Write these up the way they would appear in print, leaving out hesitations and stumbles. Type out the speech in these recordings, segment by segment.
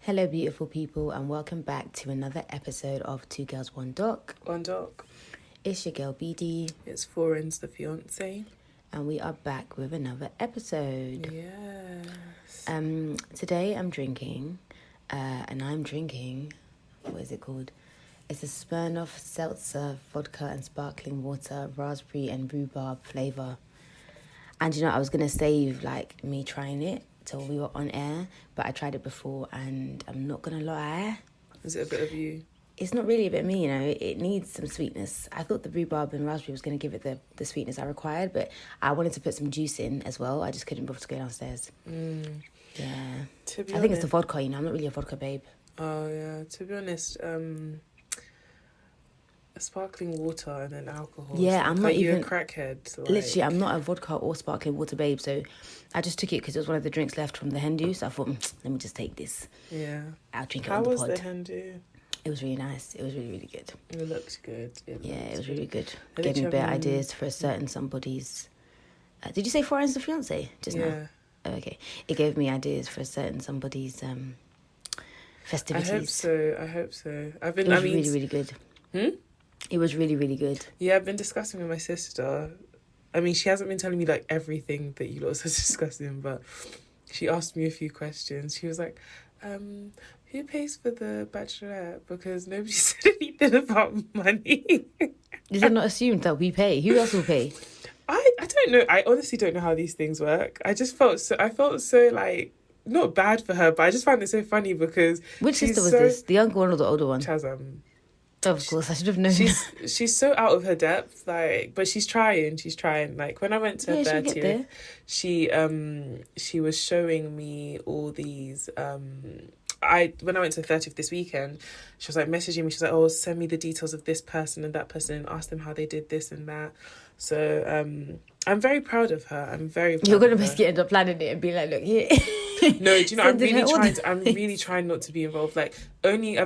Hello, beautiful people, and welcome back to another episode of Two Girls, One Doc. One Doc. It's your girl, BD. It's Foreign's the fiance. And we are back with another episode. Yes. Today I'm drinking, and I'm drinking, what is it called? It's a Smirnoff Seltzer Vodka and Sparkling Water, Raspberry and Rhubarb flavour. And I was going to save, me trying it till we were on air, but I tried it before, and I'm not going to lie. Is it a bit of you? It's not really a bit of me, it needs some sweetness. I thought the rhubarb and raspberry was going to give it the sweetness I required, but I wanted to put some juice in as well. I just couldn't bother to go downstairs. Yeah. I think it's the vodka, I'm not really a vodka babe. Oh, yeah. To be honest, sparkling water and then alcohol. Yeah, I'm not even... You're a crackhead. Literally, I'm not a vodka or sparkling water babe, so I just took it because it was one of the drinks left from the Hindu, so I thought, let me just take this. Yeah. I'll drink it on the pod. How was the Hindu? It was really nice. It was really, really good. It looked good. It was really good. Gave me better ideas for a certain somebody's... did you say Foreign's the fiance just now? Oh, okay. It gave me ideas for a certain somebody's festivities. I hope so. It was really, really good. It was really, really good. Yeah, I've been discussing with my sister. I mean, she hasn't been telling me, everything that you lot are discussing, but she asked me a few questions. She was like, who pays for the bachelorette? Because nobody said anything about money. Is it not assumed that we pay? Who else will pay? I don't know. I honestly don't know how these things work. I felt so not bad for her, but I just found it so funny because... Which sister was this? The younger one or the older one? Chazam. Of course, I should have known. She's so out of her depth, but she's trying. When I went to her 30th, she was showing me all these... when I went to the 30th this weekend, she was messaging me. She's like, "Oh, send me the details of this person and that person and ask them how they did this and that." So I'm very proud of her. I'm very proud. You're gonna basically end up planning it and be like, "Look here." No, do you know? I'm really trying not to be involved. I've only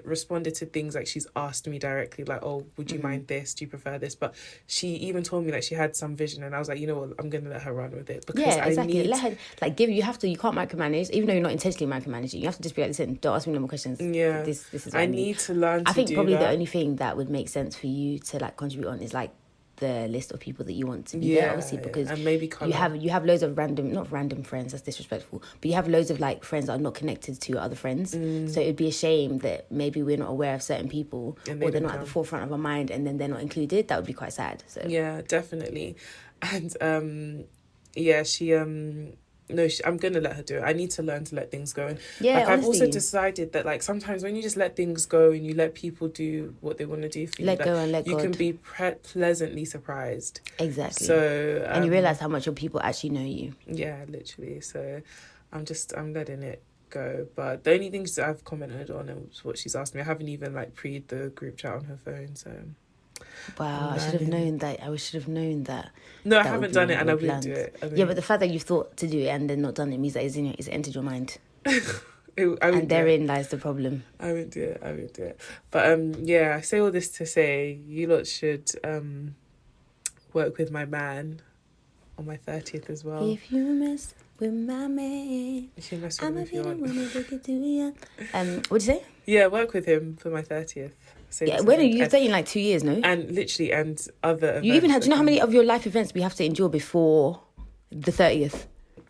responded to things she's asked me directly. "Oh, would you mind this? Do you prefer this?" But she even told me she had some vision, and I was like, you know what? I'm gonna let her run with it because exactly. Let her give. You have to. You can't micromanage, even though you're not intentionally micromanaging. You have to just be like, "Listen, don't ask me no more questions." Yeah, this is. What I need to learn. I think probably that. The only thing that would make sense for you to contribute on is the list of people that you want to be there, obviously, because and maybe you have loads of not random friends, that's disrespectful, but you have loads of friends that are not connected to your other friends. So it'd be a shame that maybe we're not aware of certain people or they're not at the forefront of our mind and then they're not included. That would be quite sad. So yeah, definitely. And I'm gonna let her do it. I need to learn to let things go. And I've also decided that sometimes when you just let things go and you let people do what they want to do for you, let go and let you God. Can be pleasantly surprised. Exactly. So and you realize how much your people actually know you. Yeah, literally. So I'm letting it go. But the only things that I've commented on is what she's asked me. I haven't even pre'd the group chat on her phone. So wow, I should have known that. No, I haven't done it and I wouldn't do it. Yeah, but the fact that you've thought to do it and then not done it means that it's entered your mind. And therein lies the problem. I won't do it. But I say all this to say you lot should work with my man on my 30th as well. If you mess with my man, you should mess with him if you want. What'd you say? Yeah, work with him for my 30th. When are you dating 2 years, no? And literally, and other events. You even do you know how many of your life events we have to endure before the 30th?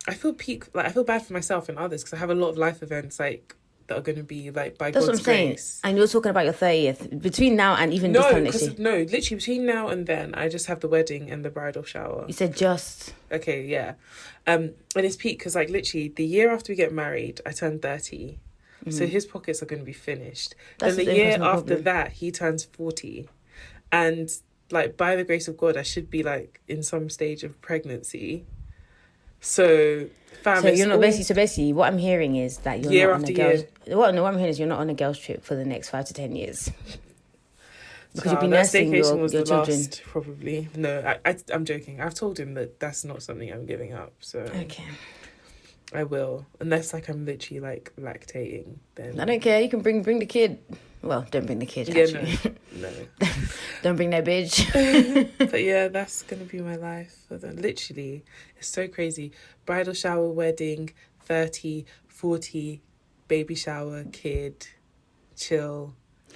I feel I feel bad for myself and others because I have a lot of life events that are going to be by That's God's what I'm saying. grace. And you're talking about your 30th between now and even this time next year. No, literally between now and then, I just have the wedding and the bridal shower. You said just. Okay, yeah, and it's peak because literally the year after we get married, I turn 30. So his pockets are going to be finished. Then the year after that, he turns 40. And, by the grace of God, I should be, in some stage of pregnancy. So, you're not basically, what I'm hearing is that you're not on a girls... What I'm hearing is you're not on a girls trip for the next 5 to 10 years. Because you'll be nursing your children. Last, probably. No, I'm joking. I've told him that that's not something I'm giving up. So okay. I will, unless I'm literally lactating. Then I don't care. You can bring the kid. Well, don't bring the kid. Actually. No. Don't bring that bitch. But yeah, that's gonna be my life. Literally, it's so crazy. Bridal shower, wedding, 30, 40, baby shower, kid, chill.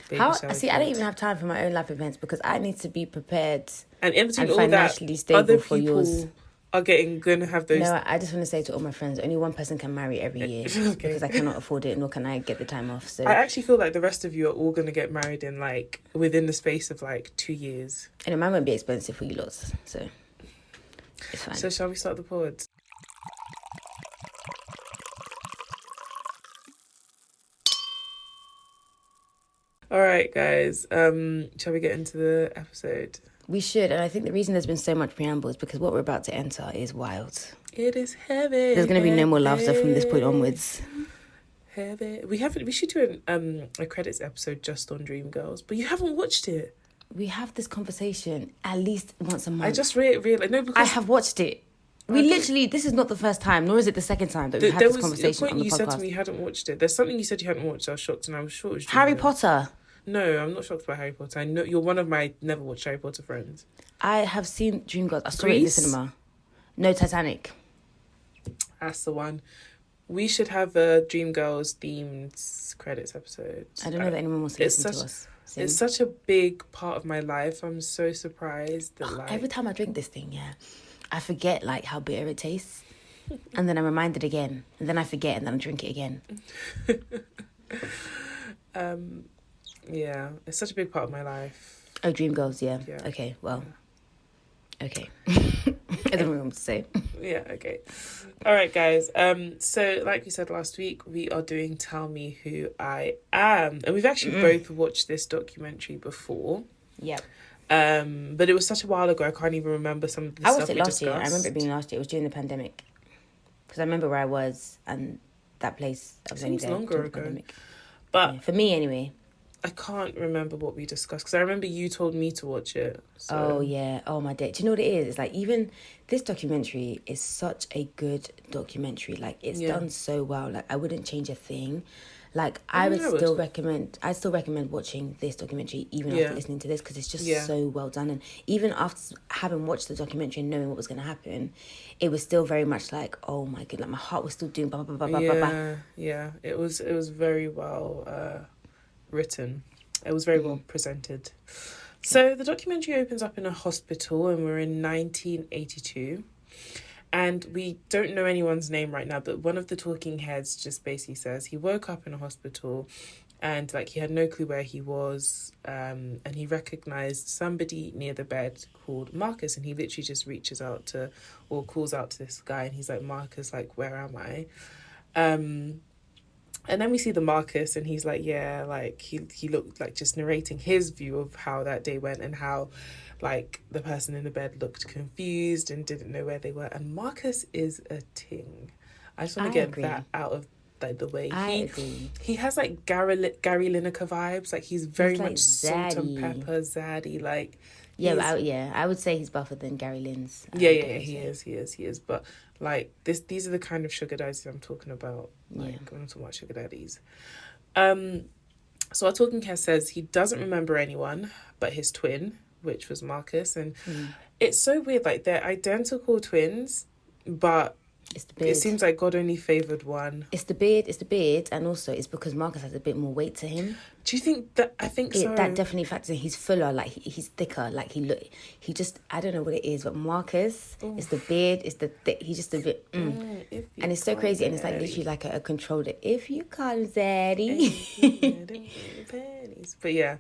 Baby How shower, see? kid. I don't even have time for my own life events because I need to be prepared And in between and all financially that, stable other for yours. people are gonna have those. No, I just want to say to all my friends, only one person can marry every year Okay. because I cannot afford it, nor can I get the time off. So I actually feel like the rest of you are all gonna get married in like within the space of like 2 years. and mine won't be expensive for you lots, so it's fine. So shall we start the pod? All right, guys. Shall we get into the episode? We should, and I think the reason there's been so much preamble is because what we're about to enter is wild. It is heavy. There's going to be no more laughter from this point onwards. Heavy. We should do a credits episode just on Dreamgirls, but you haven't watched it. We have this conversation at least once a month. I just realized no, because I have watched it. We literally, this is not the first time, nor is it the second time that we've had this conversation on the podcast. You said to me you hadn't watched it. There's something you said you hadn't watched. I was shocked, and I was sure it was Harry Dreamgirls. Potter. No, I'm not shocked about Harry Potter. I know you're one of my never watched Harry Potter friends. I have seen Dreamgirls. I saw it in the Grease? cinema. No, Titanic. That's the one. We should have a Dreamgirls themed credits episode. I don't know that anyone wants to listen to us. Sing. It's such a big part of my life. I'm so surprised that like Every time I drink this thing, I forget like how bitter it tastes. And then I'm reminded again. And then I forget and then I drink it again. Yeah, it's such a big part of my life. Oh, Dreamgirls, yeah. Okay, well. Okay. I don't know what to say. Yeah, okay. All right, guys. So like we said last week, we are doing Tell Me Who I Am. And we've actually both watched this documentary before. Yep. But it was such a while ago, I can't even remember some of the stuff we discussed. I watched it last year. I remember it being last year. It was during the pandemic. Because I remember where I was and that place. I was only there longer during ago. the pandemic. But yeah, for me, anyway. I can't remember what we discussed because I remember you told me to watch it. So. Oh, yeah. Oh, my day. Do you know what it is? It's like even this documentary is such a good documentary. Like, it's done so well. Like, I wouldn't change a thing. Like, I'd still recommend watching this documentary even after listening to this because it's just so well done. And even after having watched the documentary and knowing what was going to happen, it was still very much like, oh, my God. Like, my heart was still doing blah, blah, blah, blah, blah, blah. Yeah. It was very well written. It was very well presented. So the documentary opens up in a hospital and we're in 1982 and we don't know anyone's name right now, but one of the talking heads just basically says he woke up in a hospital and like he had no clue where he was, and he recognized somebody near the bed called Marcus, and he literally just reaches out to or calls out to this guy and he's like, Marcus, like, where am I? And then we see the Marcus and he's like, yeah, like he looked like just narrating his view of how that day went and how like the person in the bed looked confused and didn't know where they were. And Marcus is a ting. I just want to get that out of like the way. He has like Gary Lineker vibes. Like he's very much salt and pepper, zaddy. Like I would say he's buffer than Gary Lynn's. He is. But like these are the kind of sugar daddies I'm talking about. Like when I'm talking about sugar daddies. So our talking head says he doesn't remember anyone but his twin, which was Marcus, and it's so weird. Like they're identical twins, but it's the beard. It seems like God only favoured one. It's the beard, and also it's because Marcus has a bit more weight to him. Do you think that? I think so. That definitely factors in. He's fuller, like he's thicker, like he just, I don't know what it is, but Marcus, it's the beard, it's he's just a bit, and it's so crazy, and it's like literally like a controller. If you call him Zaddy. But yeah.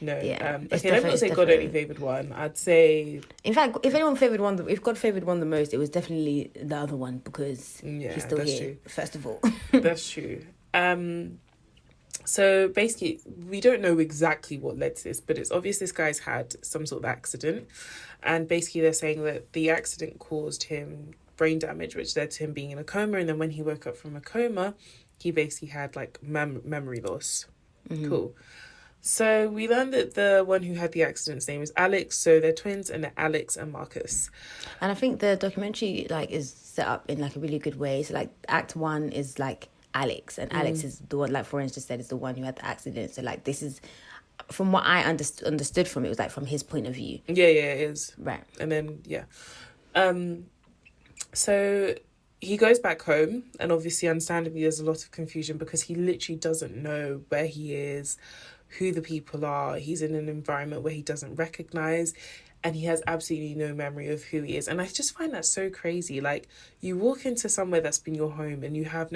No. Yeah, okay, let me not say God only favoured one. I'd say... In fact, if anyone favoured one... If God favoured one the most, it was definitely the other one because he's still here, true. First of all. That's true. So basically, we don't know exactly what led to this, but it's obvious this guy's had some sort of accident. And basically, they're saying that the accident caused him brain damage, which led to him being in a coma. And then when he woke up from a coma, he basically had like memory loss. Mm-hmm. Cool. So we learned that the one who had the accident's name is Alex. So they're twins and they're Alex and Marcus. And I think the documentary like is set up in like a really good way. So like Act 1 is like Alex, and Alex is the one, like Florence just said, is the one who had the accident. So like this is, from what I understood from it, was like from his point of view. Yeah, it is. Right. And then, so he goes back home, and obviously, understandably, there's a lot of confusion because he literally doesn't know where he is, who the people are. He's in an environment where he doesn't recognize, and he has absolutely no memory of who he is. And I just find that so crazy. Like, you walk into somewhere that's been your home and you have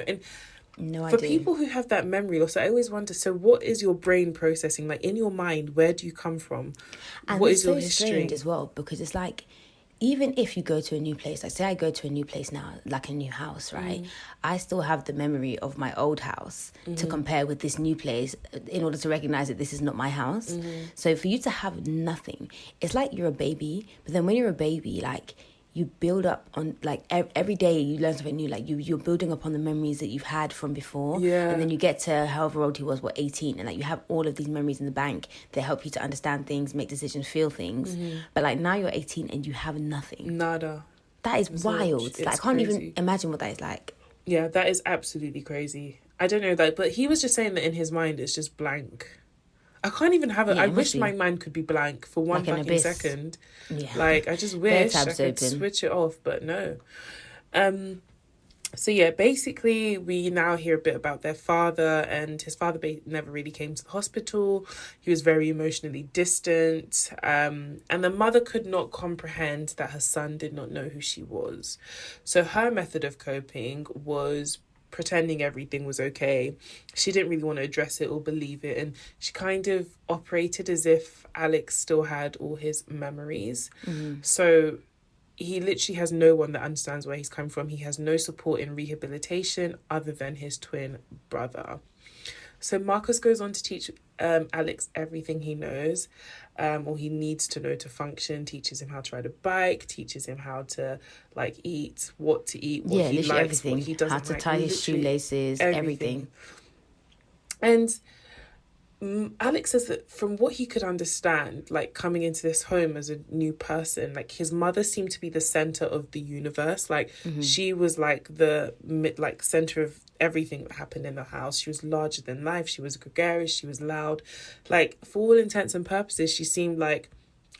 no for idea. people who have that memory loss, I always wonder, so what is your brain processing? Like, in your mind, where do you come from? And what it's is your so history? strange as well, because it's like, even if you go to a new place, like say I go to a new place now, like a new house, right? I still have the memory of my old house to compare with this new place in order to recognize that this is not my house. So for you to have nothing, it's like you're a baby, but then when you're a baby, like, you build up on, like, every day you learn something new. Like, you're building upon the memories that you've had from before. Yeah. And then you get to however old he was, 18, and like you have all of these memories in the bank that help you to understand things, make decisions, feel things. But like, now you're 18 and you have nothing. Nada. That is wild. Like, I can't even imagine what that is like. Yeah, that is absolutely crazy. I don't know that, but he was just saying that in his mind it's just blank. I can't even have it. Yeah, I it wish must be. my mind could be blank for one Like an fucking abyss. second. Yeah. Like, I just wish I could open. switch it off, but no. So yeah, basically we now hear a bit about their father, and his father never really came to the hospital. He was very emotionally distant, and the mother could not comprehend that her son did not know who she was. So her method of coping was pretending everything was okay. She didn't really want to address it or believe it, and she kind of operated as if Alex still had all his memories. So he literally has no one that understands where he's come from. He has no support in rehabilitation other than his twin brother. So Marcus goes on to teach Alex everything he knows, or he needs to know to function. Teaches him how to ride a bike, teaches him how to, like, eat, what to eat, what he likes, everything. what he doesn't How to like. tie his shoelaces, everything. And Alex says that from what he could understand, like, coming into this home as a new person, like, his mother seemed to be the center of the universe. Like, she was like the center of everything that happened in the house. She was larger than life. She was gregarious. She was loud. Like, for all intents and purposes, she seemed like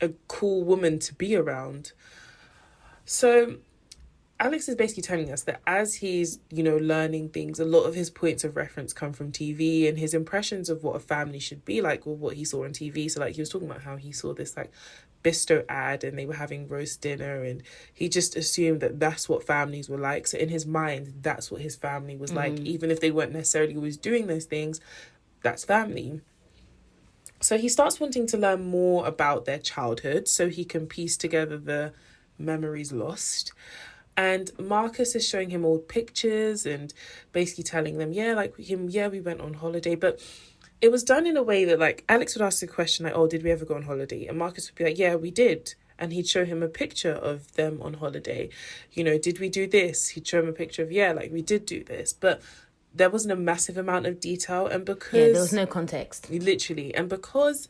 a cool woman to be around. So Alex is basically telling us that as he's, learning things, a lot of his points of reference come from TV and his impressions of what a family should be like, or what he saw on TV. So, like, he was talking about how he saw this, like, Bisto ad and they were having roast dinner, and he just assumed that that's what families were like. So in his mind, that's what his family was like. Even if they weren't necessarily always doing those things, that's family. So he starts wanting to learn more about their childhood so he can piece together the memories lost. And Marcus is showing him old pictures and basically telling them, we went on holiday. But it was done in a way that, like, Alex would ask the question, like, oh, did we ever go on holiday? And Marcus would be like, yeah, we did. And he'd show him a picture of them on holiday. Did we do this? He'd show him a picture of, we did do this. But there wasn't a massive amount of detail. And because... Yeah, there was no context. Literally. And because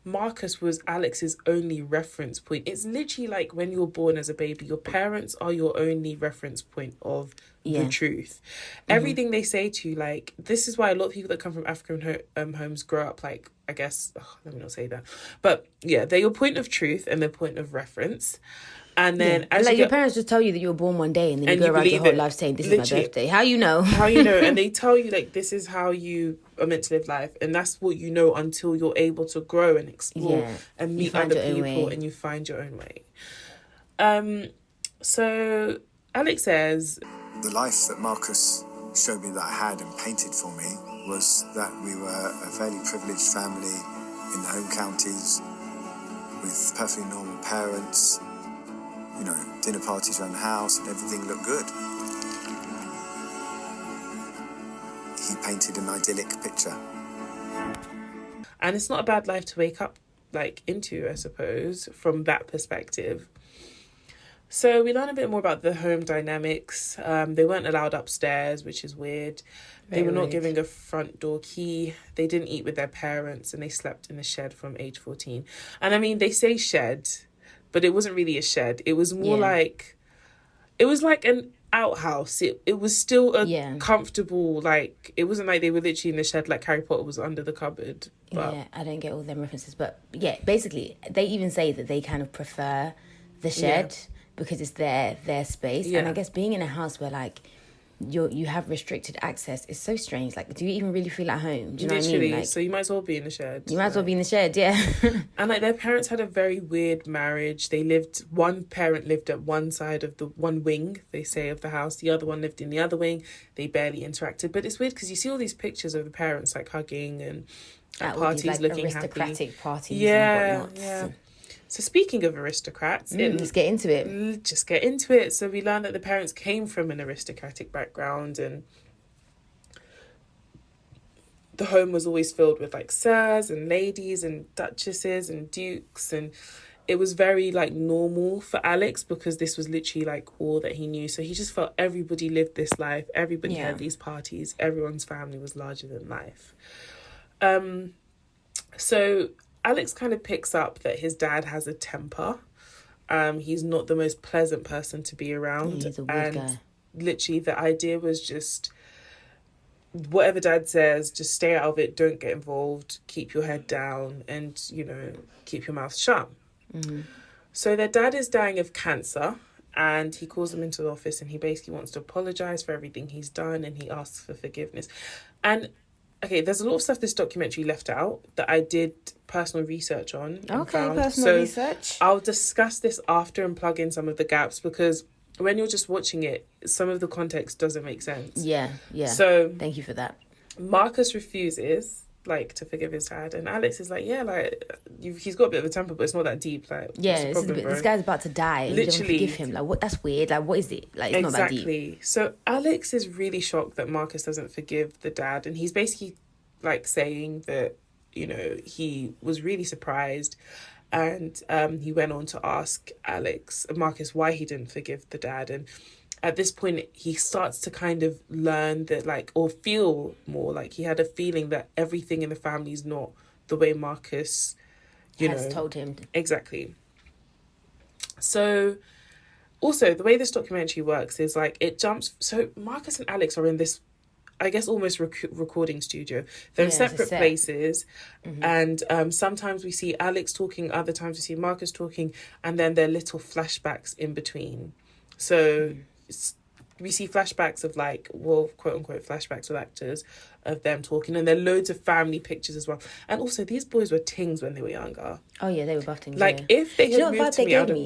Marcus was Alex's only reference point, it's literally like when you're born as a baby, your parents are your only reference point of the truth. Everything they say to you, like, this is why a lot of people that come from African homes grow up, like, I guess, let me not say that, but yeah, they're your point of truth and their point of reference. And then as your parents just tell you that you were born one day, and then you go around your whole life saying, this is my birthday. How you know? And they tell you, like, this is how you are meant to live life, and that's what you know until you're able to grow and explore and meet other people, and you find your own way. So Alex says, the life that Marcus showed me that I had and painted for me was that we were a fairly privileged family in the home counties with perfectly normal parents, dinner parties around the house, and everything looked good. He painted an idyllic picture. And it's not a bad life to wake up, like, into, I suppose, from that perspective. So we learn a bit more about the home dynamics. They weren't allowed upstairs, which is weird. They were not given a front door key. They didn't eat with their parents, and they slept in a shed from age 14. And I mean, they say shed, but it wasn't really a shed. It was more like, it was like an outhouse. It was still a comfortable, like, it wasn't like they were literally in the shed like Harry Potter was under the cupboard. But yeah, I don't get all them references. But yeah, basically, they even say that they kind of prefer the shed because it's their space. Yeah. And I guess being in a house where like you have restricted access is so strange. Like, do you even really feel at home? Do you know what I mean? Like, so you might as well be in the shed. you might as well be in the shed, yeah. And like their parents had a very weird marriage. One parent lived at one side of the one wing, they say, of the house. The other one lived in the other wing. They barely interacted. But it's weird because you see all these pictures of the parents like hugging and at parties, these, like, looking aristocratic happy. parties Yeah, and whatnot. yeah. So speaking of aristocrats, Let's get into it. Just get into it. So we learned that the parents came from an aristocratic background, and the home was always filled with like sirs and ladies and duchesses and dukes, and it was very like normal for Alex because this was literally like all that he knew. So he just felt everybody lived this life, everybody had these parties, everyone's family was larger than life. So Alex kind of picks up that his dad has a temper. He's not the most pleasant person to be around. He's a weird guy. Literally the idea was just whatever dad says, just stay out of it, don't get involved, keep your head down, and, you know, keep your mouth shut. Mm-hmm. So their dad is dying of cancer, and he calls them into the office and he basically wants to apologise for everything he's done, and he asks for forgiveness. And okay, there's a lot of stuff this documentary left out that I did personal research on. Personal research. I'll discuss this after and plug in some of the gaps, because when you're just watching it, some of the context doesn't make sense. Yeah. So thank you for that. Marcus refuses, like, to forgive his dad, and Alex is like, yeah, like, he's got a bit of a temper, but it's not that deep. Like, yeah, this guy's about to die. Literally, you don't forgive him. Like, what? That's weird. Like, what is it? Like, it's not that deep. Exactly. So Alex is really shocked that Marcus doesn't forgive the dad, and he's basically like saying that, you know, he was really surprised, and he went on to ask Marcus why he didn't forgive the dad. And at this point he starts to kind of learn that, like, or feel more like he had a feeling that everything in the family is not the way Marcus has told him. Exactly. So also the way this documentary works is like it jumps. So Marcus and Alex are in this, I guess, almost recording studio. They're in separate places. Mm-hmm. And sometimes we see Alex talking, other times we see Marcus talking, and then there are little flashbacks in between. So we see flashbacks of, like, well, quote unquote flashbacks with actors of them talking, and there are loads of family pictures as well. And also these boys were tings when they were younger. Oh yeah, they were buff things. Like, if they had moved to me out of...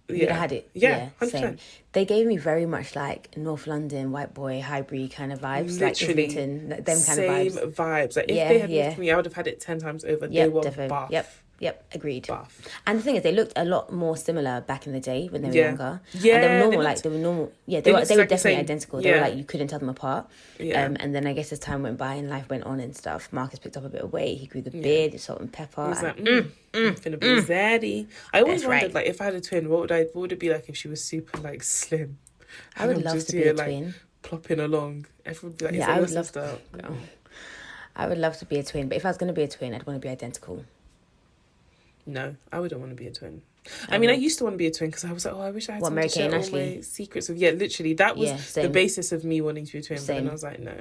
You'd have had it. Yeah, 100%. Same. They gave me very much like North London, white boy, Highbury kind of vibes. Literally, like Islington, them kind same of vibes. Like, if they had moved to me, I would have had it 10 times over. They were buff. Yep, agreed. Buff. And the thing is, they looked a lot more similar back in the day when they were younger. Yeah, and they were normal. They were normal. Yeah, they were definitely identical. They were like, you couldn't tell them apart. Yeah. And then I guess as time went by and life went on and stuff, Marcus picked up a bit of weight. He grew the beard, the salt and pepper. I was like, finna be zaddy. I always wondered, like, if I had a twin, what would it be like if she was super, like, slim? I would love to be a twin. Plopping along. Everyone would be like, yeah, I would love to. I would love to be a twin, but if I was going to be a twin, I'd want to be identical. No, I wouldn't want to be a twin. I mean, I used to want to be a twin because I was like, I wish I had someone to share all my secrets with. Yeah, literally, that was the basis of me wanting to be a twin. But then I was like, no.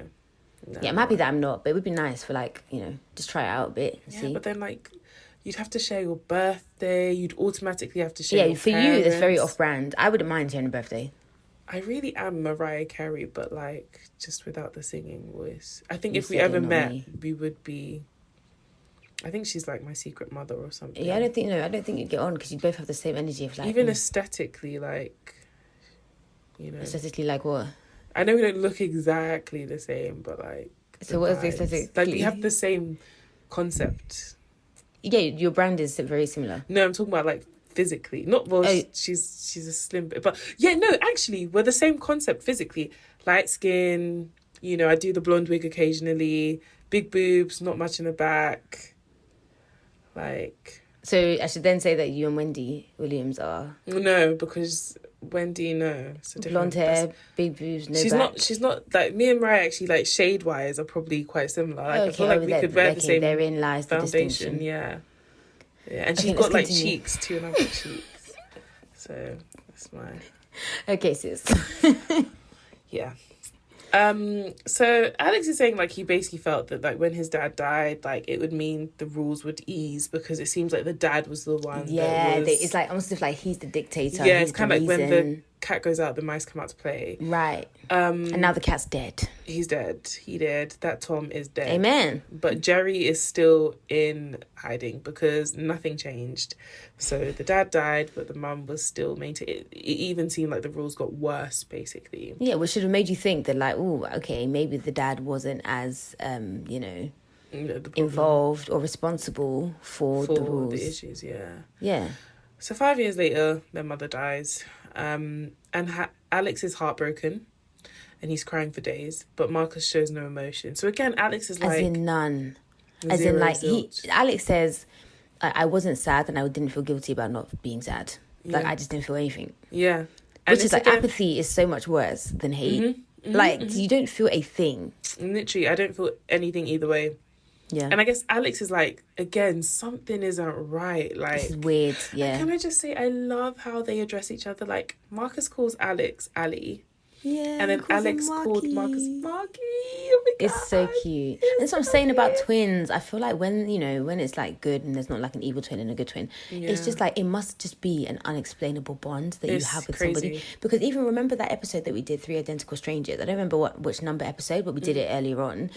Yeah, I'm happy that I'm not, but it would be nice for, like, you know, just try it out a bit and see. But then, like, you'd have to share your birthday. You'd automatically have to share your for parents. you, it's very off-brand. I wouldn't mind sharing a birthday. I really am Mariah Carey, but, like, just without the singing voice. I think if we ever met, we would be... I think she's like my secret mother or something. Yeah, I don't think you'd get on because you both have the same energy of, like... Even aesthetically, like, you know... Aesthetically, like what? I know we don't look exactly the same, but, like... So what is the aesthetic? Like, we have the same concept. Yeah, your brand is very similar. No, I'm talking about, like, physically. Not, well, she's a slim bit. But, yeah, no, actually, we're the same concept physically. Light skin, you know, I do the blonde wig occasionally, big boobs, not much in the back... Like, so I should then say that you and Wendy Williams are... No, because Wendy, no. Blonde hair, big boobs, no back. She's not, like, me and Mariah actually, like, shade-wise are probably quite similar. Like, I feel like we could wear the same therein lies foundation. The yeah. And she's got, like, cheeks too, and I've got cheeks. So, that's mine. Okay, sis. Yeah. So Alex is saying, like, he basically felt that, like, when his dad died, like, it would mean the rules would ease because it seems like the dad was the one that was... it's like almost as if, like, he's the dictator. Yeah, he's it's kind of like reason. when the cat goes out, the mice come out to play. Right. And now the cat's dead. He's dead. He did. That Tom is dead. Amen. But Jerry is still in hiding because nothing changed. So the dad died, but the mum was still maintaining. It even seemed like the rules got worse, basically. Yeah, which should have made you think that, like, oh, okay, maybe the dad wasn't as, involved or responsible for the rules. The issues, yeah. Yeah. So 5 years later, their mother dies. And Alex is heartbroken. And he's crying for days, but Marcus shows no emotion. So again, Alex is like... As in none. As in, like, Alex says, I wasn't sad and I didn't feel guilty about not being sad. Like, I just didn't feel anything. Yeah. Which is, like, apathy is so much worse than hate. You don't feel a thing. Literally, I don't feel anything either way. Yeah. And I guess Alex is like, again, something isn't right. Like, this is weird, yeah. Can I just say, I love how they address each other. Like, Marcus calls Alex Ali. Yeah, and then Alex called Marcus Marky. Oh my God. It's so cute. That's what I'm saying about twins. I feel like when it's like good and there's not like an evil twin and a good twin, it's just like it must just be an unexplainable bond that you have with somebody. Because even remember that episode that we did, 3 Identical Strangers? I don't remember which number episode, but we did it earlier on.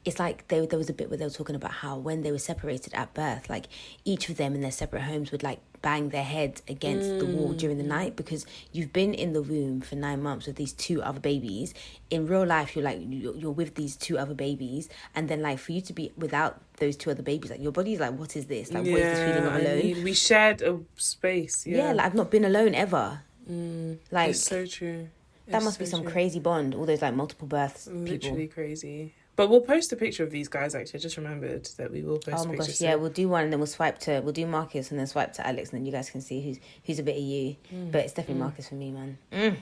It's like there was a bit where they were talking about how when they were separated at birth, like each of them in their separate homes would like bang their heads against the wall during the night because you've been in the womb for 9 months with these 2 other babies. In real life, you're with these 2 other babies, and then like for you to be without those 2 other babies, like your body's like, what is this? Like, what is this feeling of alone? I mean, we shared a space. Yeah, like I've not been alone ever. Like, it's so true. That must be some crazy bond. All those like multiple births. Literally crazy. But we'll post a picture of these guys, actually. I just remembered that we will post Oh my pictures. gosh, yeah, we'll do one and then we'll do Marcus and then swipe to Alex and then you guys can see who's a bit of you. But it's definitely Marcus for me, man. And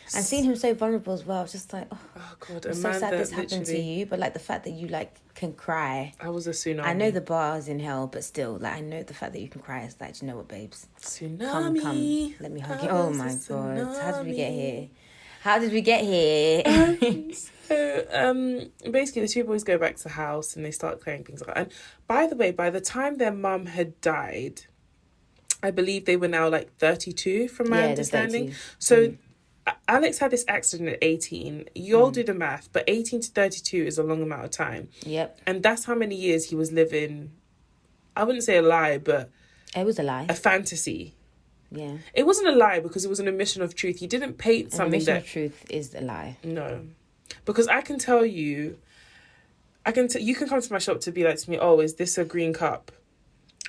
seeing him so vulnerable as well, I was just like, oh God, I'm so sad this happened to you. But like the fact that you like can cry. I was a tsunami. I know the bar is in hell, but still, like I know the fact that you can cry is like, you know what, babes? Tsunami. Come, let me hug you. Oh my God, how did we get here? How did we get here? So, basically, the 2 boys go back to the house and they start clearing things out. And by the way, by the time their mum had died, I believe they were now like 32, from my understanding. So, Alex had this accident at 18. You all do the math, but 18 to 32 is a long amount of time. Yep. And that's how many years he was living. I wouldn't say a lie, but it was a lie. A fantasy. Yeah. It wasn't a lie because it was an omission of truth. He didn't paint something that... An omission of truth is a lie. No. Because I can tell you... you can come to my shop to be like to me, oh, is this a green cup?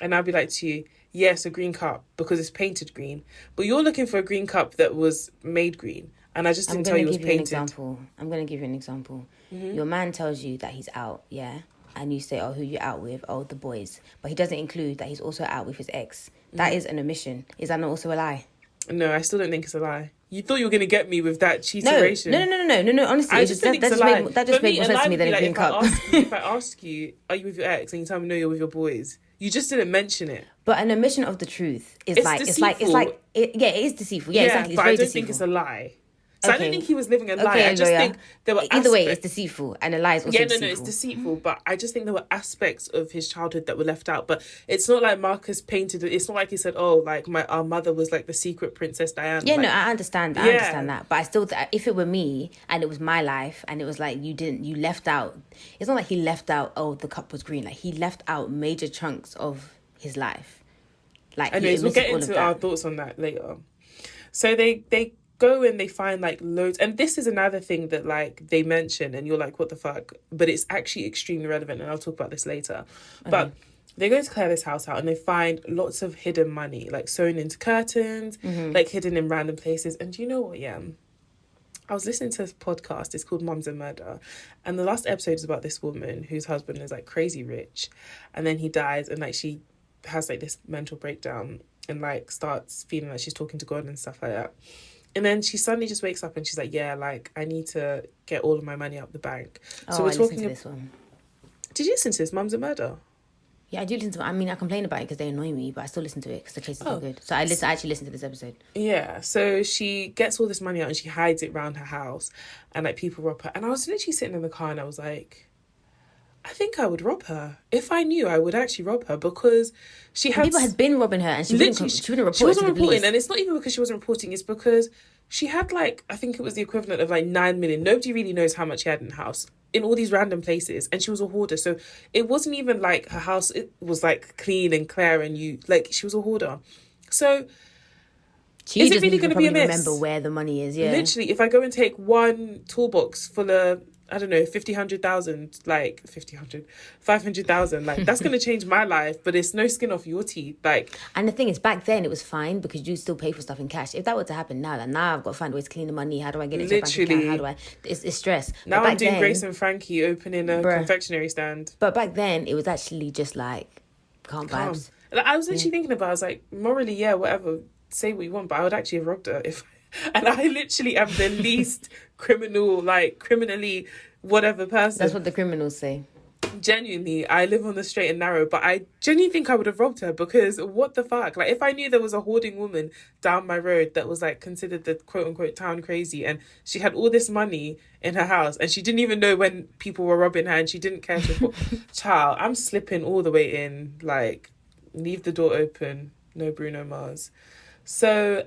And I'll be like to you, yes, a green cup because it's painted green. But you're looking for a green cup that was made green. And I just didn't tell you it was painted. I'm going to give you an example. Your man tells you that he's out, yeah? And you say, oh, who you out with? Oh, the boys. But he doesn't include that he's also out with his ex. That is an omission. Is that not also a lie? No, I still don't think it's a lie. You thought you were going to get me with that cheateration. No. Honestly, I just think it's a lie. That just made more sense to me than a green cup. If I ask you, are you with your ex, and you tell me no, you're with your boys, you just didn't mention it. But an omission of the truth is deceitful. It is deceitful. Yeah, exactly. But I don't think it's a lie. So I don't think he was living a lie. I just think there were either way, it's deceitful, and a lie is also deceitful. It's deceitful. But I just think there were aspects of his childhood that were left out. But it's not like Marcus painted it. It's not like he said, "Oh, like our mother was like the secret Princess Diana." Yeah, I understand. I understand that. But I still, if it were me and it was my life, and it was like you left out. It's not like he left out. Oh, the cup was green. Like he left out major chunks of his life. Like anyways, we'll get into our thoughts on that later. So they go and they find like loads, and this is another thing that like they mention and you're like, what the fuck, but it's actually extremely relevant, and I'll talk about this later. But they go to clear this house out and they find lots of hidden money, like sewn into curtains, like hidden in random places. And you know what, I was listening to this podcast, it's called Mums and Murder, and the last episode is about this woman whose husband is like crazy rich, and then he dies, and like she has like this mental breakdown and like starts feeling like she's talking to God and stuff like that. And then she suddenly just wakes up and she's like, yeah, like, I need to get all of my money out the bank. So we're talking to this one. Did you listen to this, Mums and Murder? Yeah, I do listen to it. I mean, I complain about it because they annoy me, but I still listen to it because the cases are good. So I actually listen to this episode. Yeah, so she gets all this money out and she hides it around her house, and like people rob her. And I was literally sitting in the car and I was like, I think I would rob her. If I knew, I would actually rob her, because she had... People had been robbing her and she wouldn't report. She wasn't reporting, and it's not even because she wasn't reporting, it's because she had like, I think it was the equivalent of like 9 million. Nobody really knows how much she had in the house, in all these random places, and she was a hoarder. So it wasn't even like her house, it was like clean and clear, and she was a hoarder. So she is it really going to be a miss? Remember where the money is? Yeah, literally, if I go and take one toolbox full of, I don't know, 500,000, like 500,000, like that's going to change my life, but it's no skin off your teeth. Like, and the thing is, back then it was fine because you still pay for stuff in cash. If that were to happen now, now I've got to find ways to clean the money. How do I get it to a bank account? How do I? It's stress. Now I'm doing Grace and Frankie opening a confectionery stand. But back then it was actually just like calm vibes. Like, I was literally thinking about it. I was like, morally, yeah, whatever, say what you want, but I would actually have robbed her if. And I literally am the least criminal, like criminally whatever person. That's what the criminals say. Genuinely, I live on the straight and narrow, but I genuinely think I would have robbed her, because what the fuck? Like, if I knew there was a hoarding woman down my road that was like considered the quote unquote town crazy, and she had all this money in her house and she didn't even know when people were robbing her and she didn't care to report. Child, I'm slipping all the way in, like, leave the door open, no Bruno Mars. So,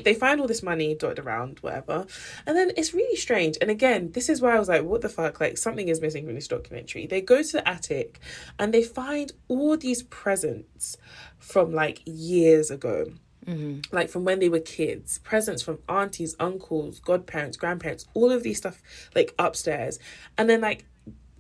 they find all this money dotted around, whatever, and then it's really strange. And again, this is why I was like, what the fuck, like something is missing from this documentary. They go to the attic and they find all these presents from like years ago, like from when they were kids, presents from aunties, uncles, godparents, grandparents, all of these stuff like upstairs. And then like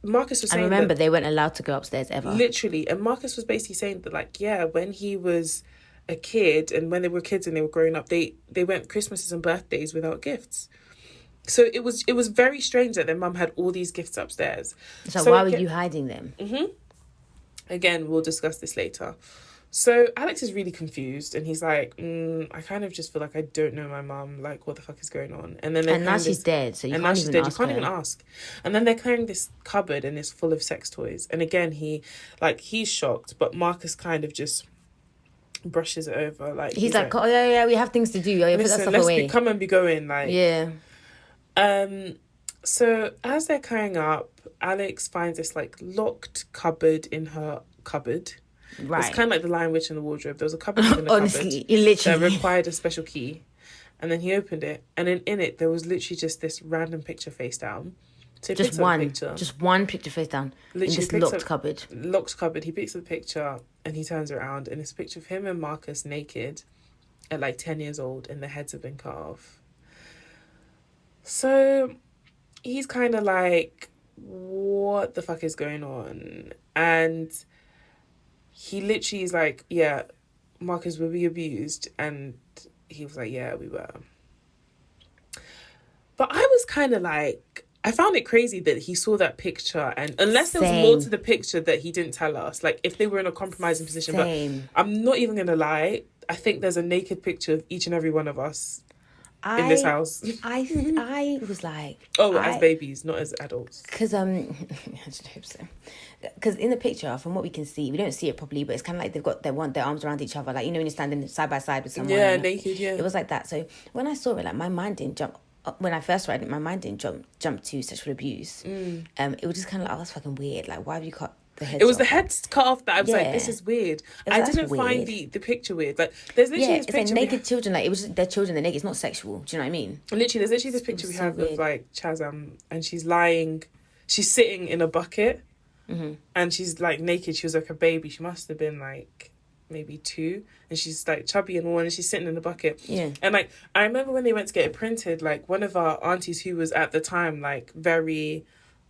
Marcus was saying, I remember they weren't allowed to go upstairs ever, literally. And Marcus was basically saying that, like, yeah, when he was a kid and when they were kids and they were growing up, they went Christmases and birthdays without gifts. So it was very strange that their mum had all these gifts upstairs. So why were you hiding them? Again, we'll discuss this later. So Alex is really confused and he's like, I kind of just feel like I don't know my mum. Like, what the fuck is going on? And then now she's dead, so you can't even ask. And then they're clearing this cupboard and it's full of sex toys. And again, he's shocked, but Marcus kind of just brushes it over. Like, he's like, oh yeah, we have things to do. Oh, yeah, put that stuff away. Come and be going. Like, yeah. So as they're carrying up, Alex finds this like locked cupboard in her cupboard. Right. It's kind of like the Lion Witch in the wardrobe. There was a cupboard in the honestly, cupboard literally that required a special key. And then he opened it, and then in it there was literally just this random picture face down. So he just one picture face down literally in this locked cupboard. Locked cupboard. He picks up the picture and he turns around, and it's a picture of him and Marcus naked at like 10 years old, and their heads have been cut off. So he's kind of like, what the fuck is going on? And he literally is like, yeah, Marcus, were we abused? And he was like, yeah, we were. But I was kind of like, I found it crazy that he saw that picture, and unless there was more to the picture that he didn't tell us, like if they were in a compromising position. But I'm not even going to lie, I think there's a naked picture of each and every one of us in this house. I was like... as babies, not as adults. Because, I just hope so. Because in the picture, from what we can see, we don't see it properly, but it's kind of like they want their arms around each other. Like, you know, when you're standing side by side with someone. Yeah, naked, yeah. It was like that. So when I saw it, like, my mind didn't jump... When I first read it, my mind didn't jump to sexual abuse. It was just kind of like, oh, that's fucking weird. Like, why have you cut the heads off? It was the heads cut off that I was like, this is weird. I didn't find the picture weird. Like, there's literally this picture. It's like naked children. Like, it was just, their children, they're naked. It's not sexual. Do you know what I mean? Literally, there's literally this picture we have of, like, Chazam, and she's sitting in a bucket, and she's, like, naked. She was, like, a baby. She must have been, like, maybe 2, and she's like chubby and all, and she's sitting in the bucket. And like, I remember when they went to get it printed, like one of our aunties who was at the time like very,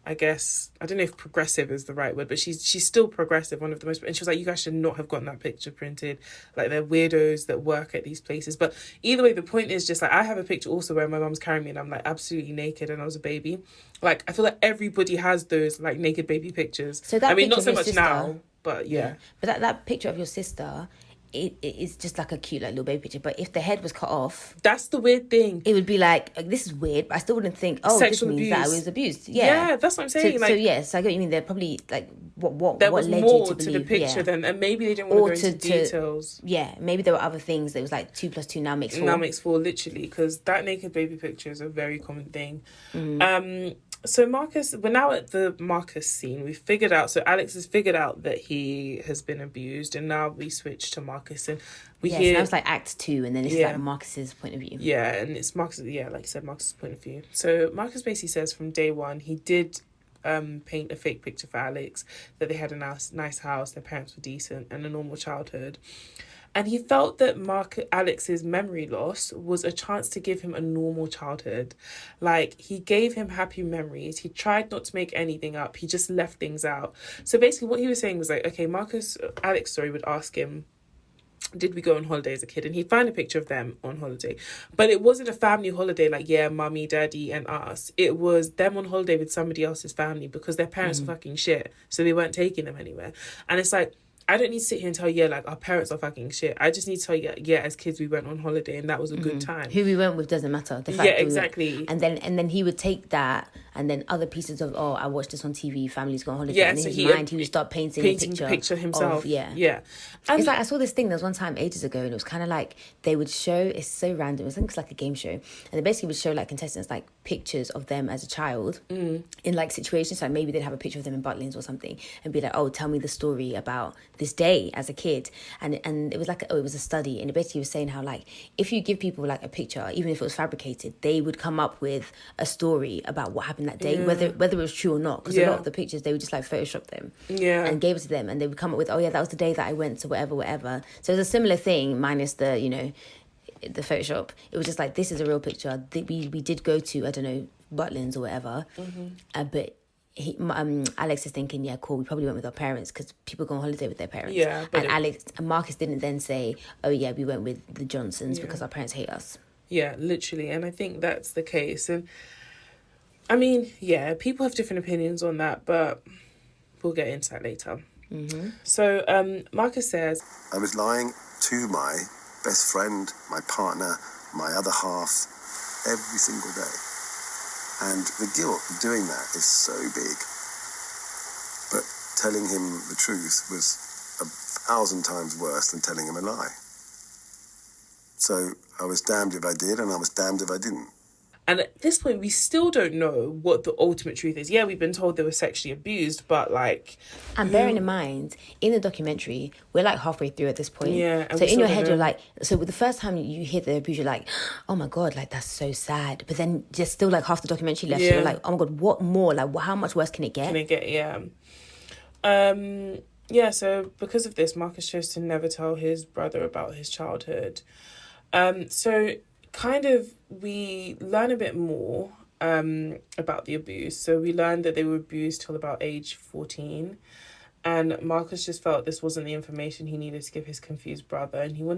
I guess, I don't know if progressive is the right word, but she's still progressive, one of the most, and she was like, you guys should not have gotten that picture printed, like they're weirdos that work at these places. But either way, the point is just like, I have a picture also where my mum's carrying me and I'm like absolutely naked and I was a baby. Like, I feel like everybody has those like naked baby pictures. So that, I mean, not so much now. But yeah. But that picture of your sister it's just like a cute like little baby picture. But if the head was cut off, that's the weird thing. It would be like this is weird, but I still wouldn't think Sexual this means abuse. that I was abused. Yeah, that's what I'm saying. So yes, I get what you mean. They're probably like what there what was led more you to to believe, the picture yeah. than, and maybe they didn't want to go into details. Yeah, maybe there were other things that was like 2 + 2 now makes 4. Now makes 4, literally, because that naked baby picture is a very common thing. So Marcus, we're now at the Marcus scene. We figured out, so Alex has figured out that he has been abused, and now we switch to Marcus, and we hear... so now it's like Act 2, and then it's like Marcus's point of view. Yeah, and it's Marcus, like you said, Marcus's point of view. So Marcus basically says from day one, he did paint a fake picture for Alex, that they had a nice house, their parents were decent, and a normal childhood. And he felt that Alex's memory loss was a chance to give him a normal childhood. Like, he gave him happy memories. He tried not to make anything up. He just left things out. So basically what he was saying was like, okay, Alex would ask him, did we go on holiday as a kid? And he'd find a picture of them on holiday. But it wasn't a family holiday like, mummy, daddy, and us. It was them on holiday with somebody else's family because their parents were fucking shit. So they weren't taking them anywhere. And it's like, I don't need to sit here and tell you, like, our parents are fucking shit. I just need to tell you, as kids, we went on holiday and that was a good time. Who we went with doesn't matter. The fact exactly. And then he would take that and then other pieces of, I watched this on TV, families go on holiday. Yeah, and in so his mind, he would start painting the picture himself. Yeah. And it's like, I saw this thing, there was one time ages ago, and it was kind of like, they would show, it's so random, I think it's like a game show, and they basically would show like contestants like pictures of them as a child in like situations, like maybe they'd have a picture of them in Butlins or something, and be like, tell me the story about this day as a kid. And it was like, it was a study, and it basically was saying how like, if you give people like a picture, even if it was fabricated, they would come up with a story about what happened that day, whether it was true or not, because a lot of the pictures, they would just like Photoshop them and gave it to them, and they would come up with, that was the day that I went to whatever. So it was a similar thing, minus the, the Photoshop. It was just like, this is a real picture. We did go to, I don't know, Butlins or whatever, but Alex is thinking, cool, we probably went with our parents because people go on holiday with their parents. And Marcus didn't then say, we went with the Johnsons because our parents hate us. Yeah, literally. And I think that's the case. And I mean, people have different opinions on that, but we'll get into that later. So Marcus says, I was lying to my best friend, my partner, my other half, every single day. And the guilt of doing that is so big. But telling him the truth was 1,000 times worse than telling him a lie. So I was damned if I did, and I was damned if I didn't. And at this point, we still don't know what the ultimate truth is. Yeah, we've been told they were sexually abused, but like... And bearing in mind, in the documentary, we're like halfway through at this point. Yeah. So in your head, you're like... So the first time you hear the abuse, you're like, oh my God, like that's so sad. But then just still like half the documentary left. So you're like, oh my God, what more? Like how much worse can it get? So because of this, Marcus chose to never tell his brother about his childhood. So... kind of, we learn a bit more about the abuse. So we learned that they were abused till about age 14. And Marcus just felt this wasn't the information he needed to give his confused brother. And he would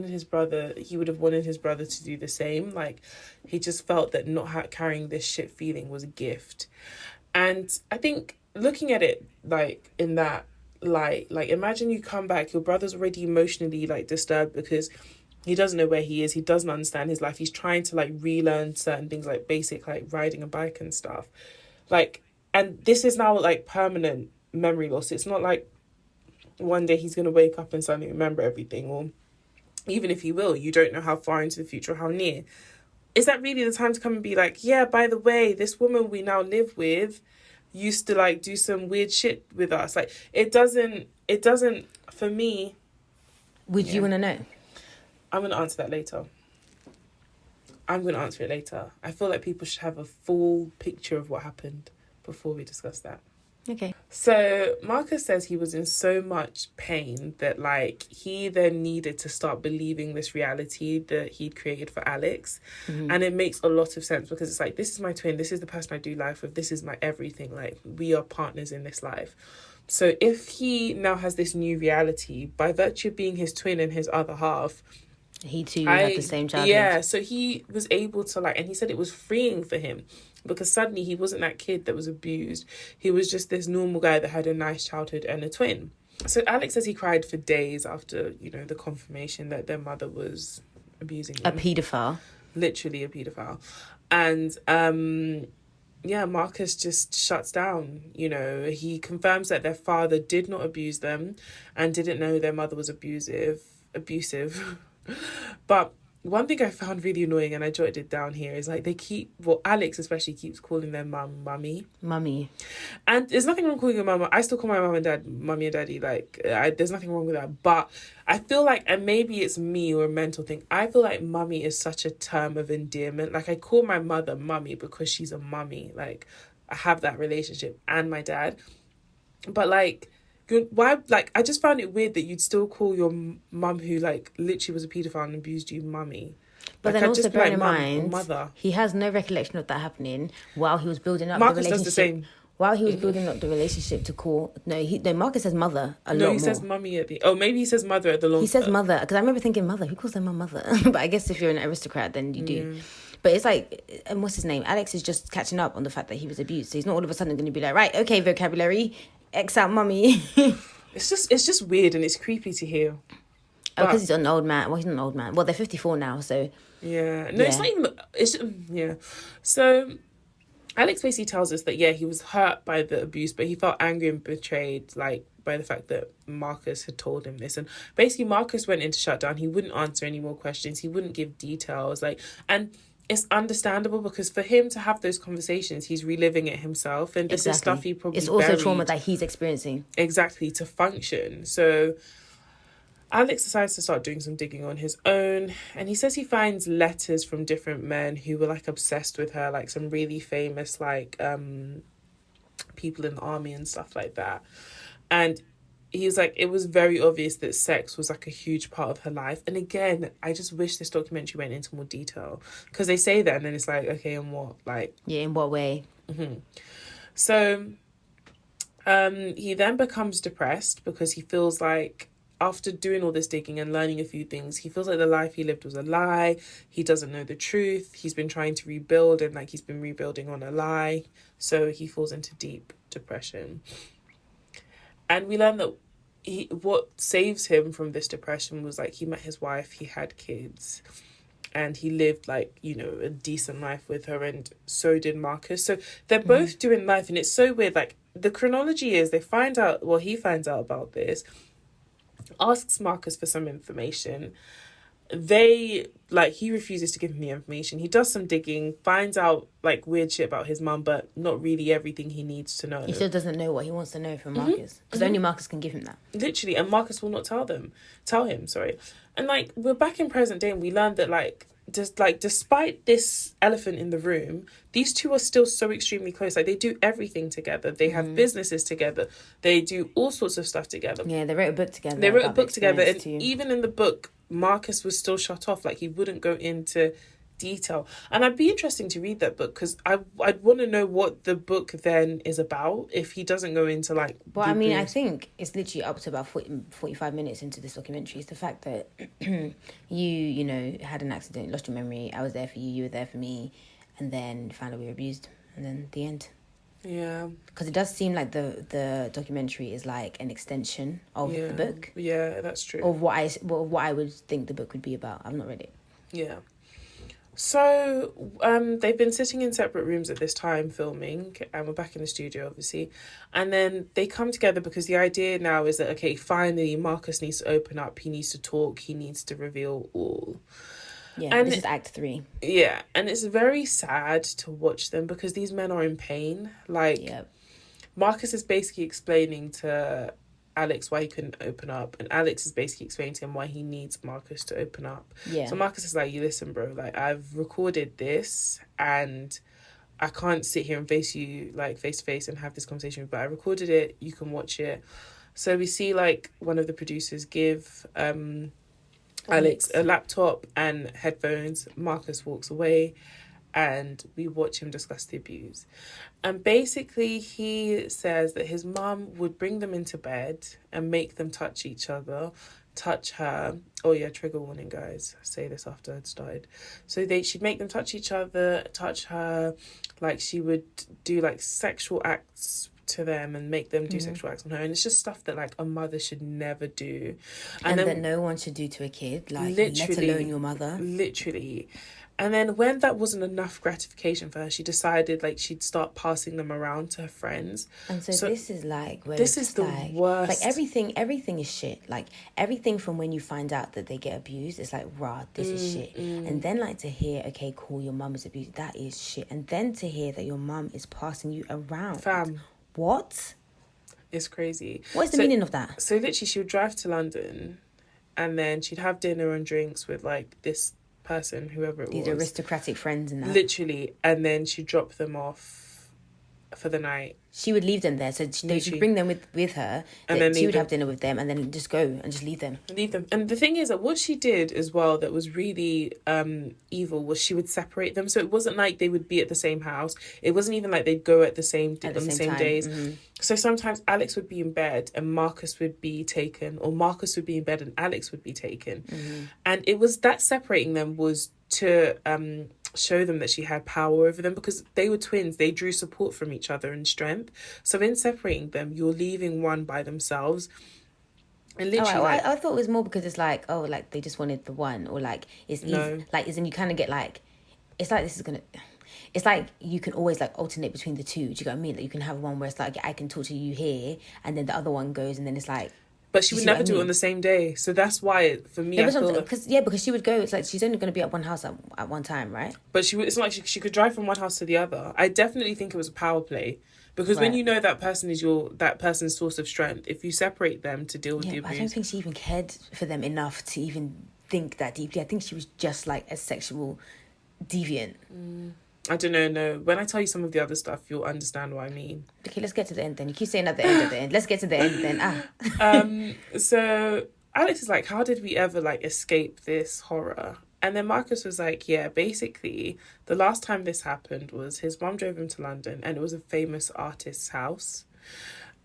have wanted his brother to do the same. Like, he just felt that not carrying this shit feeling was a gift. And I think looking at it, like, in that light, like, imagine you come back, your brother's already emotionally, like, disturbed because... he doesn't know where he is. He doesn't understand his life. He's trying to, like, relearn certain things, like, basic, like, riding a bike and stuff. Like, and this is now, like, permanent memory loss. It's not like one day he's going to wake up and suddenly remember everything. Or even if he will, you don't know how far into the future or how near. Is that really the time to come and be like, by the way, this woman we now live with used to, like, do some weird shit with us? Like, it doesn't, for me... Would you want to know? I'm going to answer that later. I'm going to answer it later. I feel like people should have a full picture of what happened before we discuss that. Okay. So Marcus says he was in so much pain that, like, he then needed to start believing this reality that he'd created for Alex. And it makes a lot of sense because it's like, this is my twin. This is the person I do life with. This is my everything. Like, we are partners in this life. So if he now has this new reality, by virtue of being his twin and his other half... he too had the same childhood. Yeah, so he was able to, like, and he said it was freeing for him because suddenly he wasn't that kid that was abused. He was just this normal guy that had a nice childhood and a twin. So Alex says he cried for days after, the confirmation that their mother was abusing them. A paedophile. Literally a paedophile. And Marcus just shuts down. He confirms that their father did not abuse them and didn't know their mother was abusive. But one thing I found really annoying, and I jotted it down here, is like Alex especially keeps calling their mum mummy. Mummy. And there's nothing wrong calling your mum. I still call my mum and dad mummy and daddy. Like, there's nothing wrong with that. But I feel like, and maybe it's me or a mental thing, I feel like mummy is such a term of endearment. Like, I call my mother mummy because she's a mummy. Like, I have that relationship, and my dad. But like, why? Like, I just found it weird that you'd still call your mum, who like literally was a paedophile and abused you, mummy. But like, then also bear in mum or mind, mother. he has no recollection of that happening while he was building up Marcus the relationship. does the same. While he was building up the relationship to call... No, Marcus says mother a lot more. No, he says mummy at the... Oh, maybe he says mother at the long... He says mother, because I remember thinking mother. Who calls their mum mother? But I guess if you're an aristocrat, then you do. But it's like... And what's his name? Alex is just catching up on the fact that he was abused. So he's not all of a sudden going to be like, right, okay, vocabulary, X out mummy. It's just weird and it's creepy to hear. Because he's an old man. Well, he's not an old man. Well, they're 54 now, so... Yeah. No, it's not even... Yeah. So... Alex basically tells us that, he was hurt by the abuse, but he felt angry and betrayed, like, by the fact that Marcus had told him this. And basically, Marcus went into shutdown. He wouldn't answer any more questions. He wouldn't give details. Like, and it's understandable because for him to have those conversations, he's reliving it himself. And this is stuff he probably It's also buried. trauma that he's experiencing. Exactly, to function. So... Alex decides to start doing some digging on his own, and he says he finds letters from different men who were like obsessed with her, like some really famous like people in the army and stuff like that. And he was like, it was very obvious that sex was like a huge part of her life. And again, I just wish this documentary went into more detail, because they say that and then it's like, okay, and what, like, in what way? So he then becomes depressed because he feels like, after doing all this digging and learning a few things, he feels like the life he lived was a lie. He doesn't know the truth. He's been trying to rebuild and like he's been rebuilding on a lie. So he falls into deep depression. And we learn that what saves him from this depression was like he met his wife, he had kids, and he lived like, a decent life with her, and so did Marcus. So they're both doing life, and it's so weird. Like, the chronology is he finds out about this, asks Marcus for some information. He refuses to give him the information. He does some digging, finds out like weird shit about his mum, but not really everything he needs to know. He still doesn't know what he wants to know from Marcus, because only Marcus can give him that. Literally, and Marcus will not tell him. And like, we're back in present day, and we learned that despite this elephant in the room, these two are still so extremely close. Like, they do everything together. They have businesses together. They do all sorts of stuff together. Yeah, they wrote a book together. And even in the book, Marcus was still shut off. Like, he wouldn't go into detail. And I'd be interesting to read that book, because I'd want to know what the book then is about if he doesn't go into like... Well, I mean, I think it's literally up to about 45 minutes into this documentary. It's the fact that you had an accident, lost your memory, I was there for you, you were there for me, and then found out we were abused, and then the end. Yeah. Because it does seem like the documentary is like an extension of the book. Yeah, that's true. Of what I would think the book would be about. I've not read it. Yeah. So they've been sitting in separate rooms at this time filming, and we're back in the studio, obviously. And then they come together because the idea now is that, okay, finally Marcus needs to open up. He needs to talk. He needs to reveal all. Yeah, and this is Act 3. Yeah, and it's very sad to watch them because these men are in pain. Like, Marcus is basically explaining to Alex why he couldn't open up, and Alex is basically explaining to him why he needs Marcus to open up. So Marcus is like, you listen, bro, like, I've recorded this and I can't sit here and face you like face to face and have this conversation, but I recorded it, you can watch it. So we see like one of the producers give Alex a laptop and headphones. Marcus walks away and we watch him discuss the abuse. And basically he says that his mum would bring them into bed and make them touch each other, touch her. Oh yeah, trigger warning, guys. I say this after I'd started. So she'd make them touch each other, touch her. Like, she would do like sexual acts to them and make them do sexual acts on her, and it's just stuff that like a mother should never do, and then, that no one should do to a kid, like let alone your mother. Literally. And then when that wasn't enough gratification for her, she decided like she'd start passing them around to her friends. And so this is like where this is the like, worst. Like everything is shit. Like everything from when you find out that they get abused, it's like this is shit. And then like to hear, okay, cool, your mum is abused, that is shit. And then to hear that your mum is passing you around. Fam. What? It's crazy. What is the meaning of that? So literally she would drive to London and then she'd have dinner and drinks with like this person, whoever it was. These aristocratic friends and that. Literally. And then she'd drop them off for the night. She would leave them there. So she'd bring them with her. And then she would have dinner with them and then just go and just leave them. And the thing is that what she did as well that was really evil was she would separate them. So it wasn't like they would be at the same house. It wasn't even like they'd go at the same on the same days. Mm-hmm. So sometimes Alex would be in bed and Marcus would be taken, or Marcus would be in bed and Alex would be taken. Mm-hmm. And it was that separating them was to show them that she had power over them, because they were twins. They drew support from each other and strength. So in separating them, you're leaving one by themselves. And literally, I thought it was more because it's like, oh, like they just wanted the one, or like it's easy, like isn't you kind of get like, it's like it's like you can always like alternate between the two. Do you get what I mean? Like you can have one where it's like I can talk to you here, and then the other one goes, and then it's like. But she would never do it on the same day. So that's why, for me, I feel because she would go, it's like she's only going to be at one house at one time, right? But it's not like she could drive from one house to the other. I definitely think it was a power play. Because when you know that person is that person's source of strength, if you separate them to deal with the abuse... I don't think she even cared for them enough to even think that deeply. I think she was just like a sexual deviant. I don't know, no. When I tell you some of the other stuff, you'll understand what I mean. Okay, let's get to the end then. You keep saying at the end. Let's get to the end then. So Alex is like, how did we ever like escape this horror? And then Marcus was like, yeah, basically, the last time this happened was his mum drove him to London and it was a famous artist's house.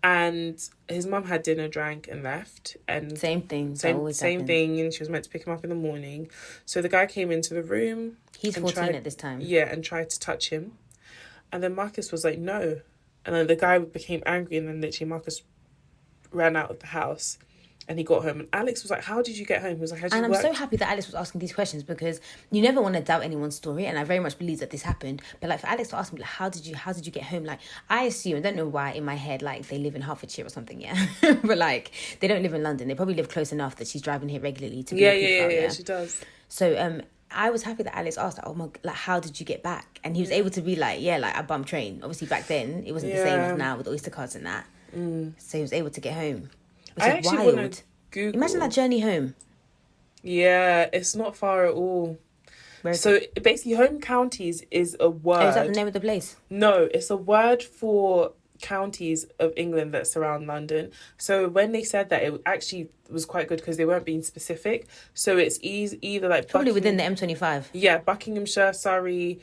And his mum had dinner, drank and left. And same thing, and she was meant to pick him up in the morning. So the guy came into the room. He's 14 at this time. Yeah, and tried to touch him. And then Marcus was like, no. And then the guy became angry, and then literally Marcus ran out of the house. And he got home, and Alex was like, how did you get home? He was like, I'm so happy that Alex was asking these questions, because you never want to doubt anyone's story, and I very much believe that this happened. But like for Alex to ask me, like, how did you get home? Like, I assume, I don't know why in my head, like they live in Hertfordshire or something, yeah. But like they don't live in London. They probably live close enough that she's driving here regularly to be yeah, she does. So I was happy that Alex asked, oh my, like, how did you get back? And he was able to be like, yeah, like I bumped train. Obviously back then it wasn't the same as now with Oyster cards and that. So he was able to get home. Which is wild. Google. Imagine that journey home. Yeah, it's not far at all. So basically, home counties is a word. Oh, is that the name of the place? No, it's a word for counties of England that surround London. So when they said that, it actually was quite good because they weren't being specific. So it's either like probably within the M25. Yeah, Buckinghamshire, Surrey,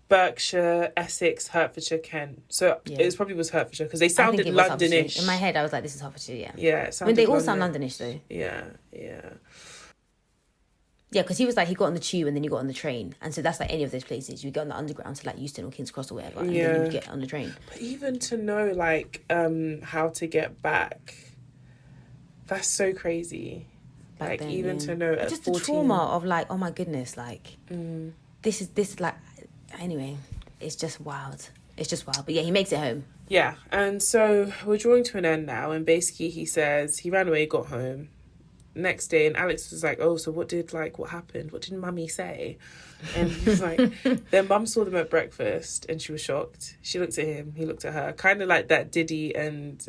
Berkshire, Essex, Hertfordshire, Kent. So it probably was Hertfordshire because they sounded Londonish. In my head, I was like, this is Hertfordshire, yeah. Yeah, it sounded they all sound Londonish, though. Yeah. Yeah, because he was like, he got on the tube and then you got on the train. And so that's like any of those places. You get on the underground to like Euston or King's Cross or whatever. And then you get on the train. But even to know like how to get back, that's so crazy. Back like then, even to know at just 14... the trauma of like, oh my goodness, like this like... Anyway, it's just wild. But yeah, he makes it home. Yeah, and so we're drawing to an end now. And basically he says he ran away, got home. Next day, and Alex was like, oh, so what happened? What did mummy say? And he was like, their mum saw them at breakfast and she was shocked. She looked at him, he looked at her. Kind of like that Diddy and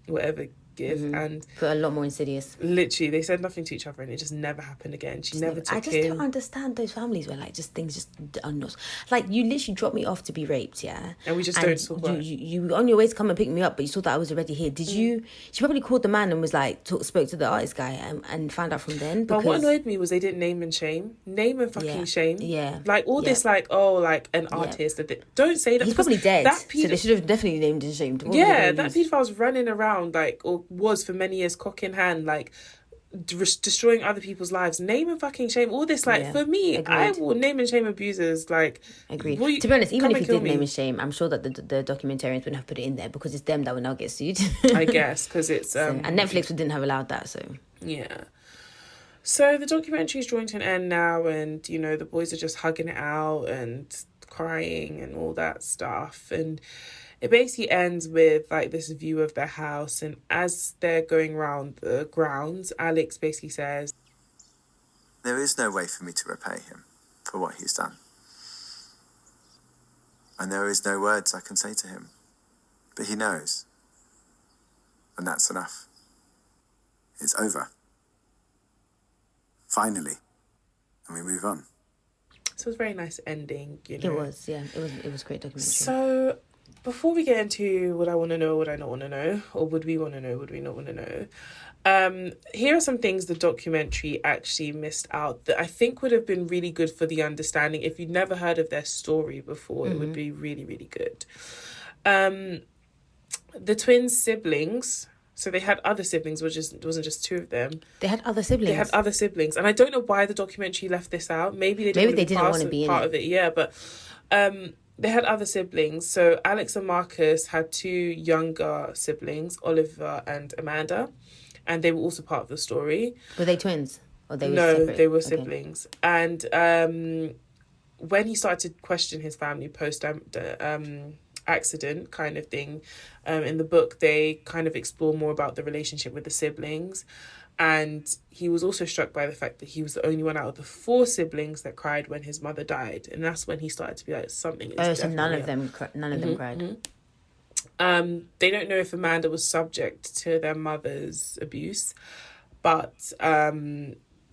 whatever give and but a lot more insidious. Literally, they said nothing to each other and it just never happened again. She never took him. I just don't understand those families where like just things just are not like, you literally dropped me off to be raped, yeah, and we just don't talk about it. You on your way to come and pick me up, but you saw that I was already here. Did you? She probably called the man and was like spoke to the artist guy and found out from then. But what annoyed me was they didn't name and shame. Name and fucking shame. Yeah, like all this like, oh, like an artist don't say that. He's probably dead, so they should have definitely named and shamed. That pedophile's running around like, or was for many years, cock in hand, like destroying other people's lives. Name and fucking shame. All this, like, for me, agreed. I will name and shame abusers. Like, agreed. To be honest, even if you did name and shame, I'm sure that the documentarians wouldn't have put it in there because it's them that will now get sued. I guess, because it's... and Netflix didn't have allowed that, so... Yeah. So the documentary is drawing to an end now, and, you know, the boys are just hugging it out and crying and all that stuff. And it basically ends with, like, this view of their house. And as they're going around the grounds, Alex basically says, there is no way for me to repay him for what he's done. And there is no words I can say to him. But he knows. And that's enough. It's over. Finally. And we move on. So it was a very nice ending, you know. It was, yeah. It was a great documentary. So before we get into what I want to know, what I not want to know, or would we want to know, would we not want to know, here are some things the documentary actually missed out that I think would have been really good for the understanding. If you'd never heard of their story before, it would be really, really good. The twin siblings... So they had other siblings, it wasn't just two of them. They had other siblings. And I don't know why the documentary left this out. Maybe they didn't want to be part of it. Yeah, but they had other siblings. So Alex and Marcus had two younger siblings, Oliver and Amanda, and they were also part of the story. Were they twins? Or they were separate? No, they were siblings. And when he started to question his family post accident kind of thing, in the book they kind of explore more about the relationship with the siblings, and he was also struck by the fact that he was the only one out of the four siblings that cried when his mother died, and that's when he started to be like, something is so none of them cried. They don't know if Amanda was subject to their mother's abuse, but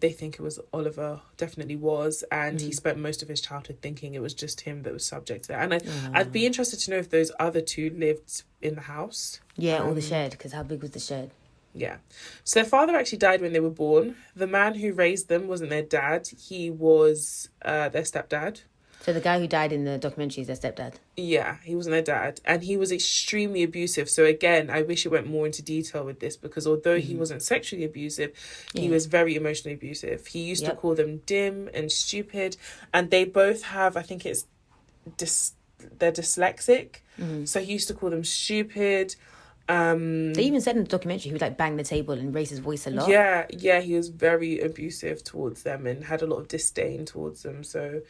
they think it was Oliver, definitely was, and he spent most of his childhood thinking it was just him that was subject to that. And I'd be interested to know if those other two lived in the house. Yeah, or the shed, because how big was the shed? Yeah. So their father actually died when they were born. The man who raised them wasn't their dad. He was their stepdad. So the guy who died in the documentary is their stepdad? Yeah, he wasn't their dad. And he was extremely abusive. So again, I wish it went more into detail with this, because although he wasn't sexually abusive, he was very emotionally abusive. He used to call them dim and stupid. And they both have, I think it's, they're dyslexic. So he used to call them stupid. They even said in the documentary he would like bang the table and raise his voice a lot. Yeah, he was very abusive towards them and had a lot of disdain towards them. So...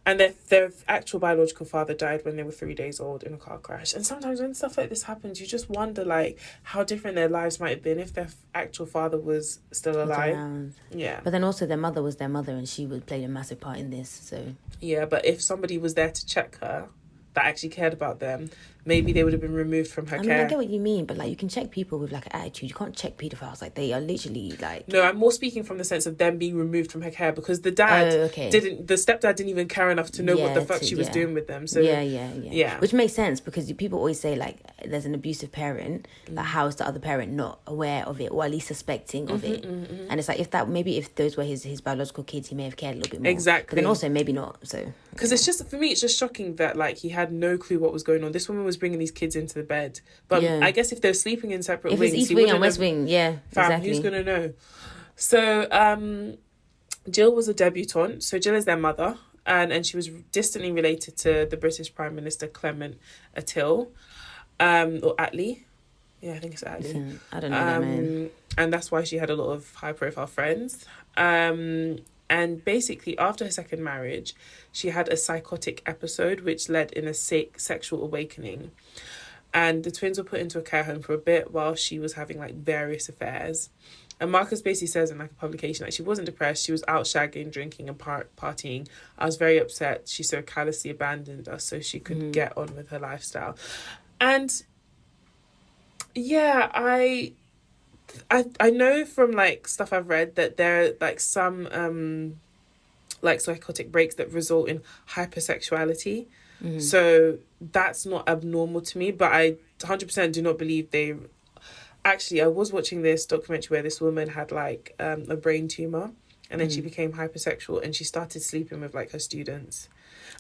And their actual biological father died when they were 3 days old in a car crash. And sometimes when stuff like this happens, you just wonder, like, how different their lives might have been if their actual father was still alive. Yeah. But then also their mother was their mother, and she would play a massive part in this, so... Yeah, but if somebody was there to check her, that actually cared about them, maybe they would have been removed from her care. I get what you mean, but like you can check people with like an attitude. You can't check paedophiles. Like they are literally like... No, I'm more speaking from the sense of them being removed from her care, because the dad the stepdad didn't even care enough to know what the fuck she was doing with them. So yeah. Which makes sense, because people always say like there's an abusive parent, like how is the other parent not aware of it, or at least suspecting of it? And it's like if those were his biological kids, he may have cared a little bit more. Exactly. But then also maybe not. So because it's just, for me, it's just shocking that like he had no clue what was going on. This woman was bringing these kids into the bed, but I guess if they're sleeping in separate wings, East Wing and West Wing, exactly. Who's gonna know? So Jill was a debutante. So Jill is their mother, and she was distantly related to the British Prime Minister Clement Attlee, or Attlee. Yeah, I think it's Attlee. I don't know that man. And that's why she had a lot of high profile friends. And basically, after her second marriage, she had a psychotic episode which led in a sexual awakening. And the twins were put into a care home for a bit while she was having like various affairs. And Marcus basically says in like a publication that she wasn't depressed. She was out shagging, drinking and partying. I was very upset. She so callously abandoned us so she could get on with her lifestyle. And yeah, I know from like stuff I've read that there are like some like psychotic breaks that result in hypersexuality. So that's not abnormal to me, but I 100% do not believe they... Actually, I was watching this documentary where this woman had like a brain tumor, and then she became hypersexual and she started sleeping with like her students.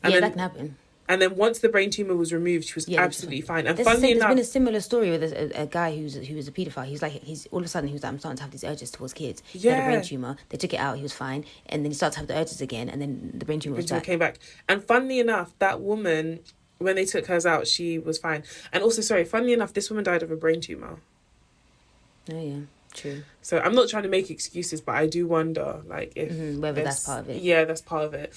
And that can happen. And then once the brain tumor was removed, she was absolutely fine. And funnily enough, there's been a similar story with a guy who was a paedophile. He's all of a sudden he was like, I'm starting to have these urges towards kids. He had a brain tumor. They took it out. He was fine, and then he started to have the urges again, and then the brain tumor came back. And funnily enough, that woman, when they took hers out, she was fine. And also, funnily enough, this woman died of a brain tumor. Oh yeah, true. So I'm not trying to make excuses, but I do wonder, like, if whether that's part of it. Yeah, that's part of it.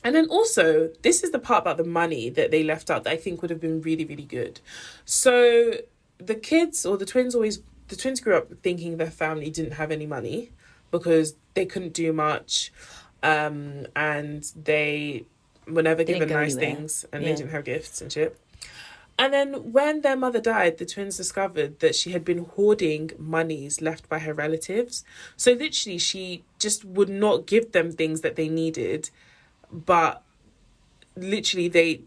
And then also, this is the part about the money that they left out that I think would have been really, really good. So the kids or the twins grew up thinking their family didn't have any money because they couldn't do much, and they were never given nice things, and they didn't have gifts and shit. And then when their mother died, the twins discovered that she had been hoarding monies left by her relatives. So literally, she just would not give them things that they needed, but literally,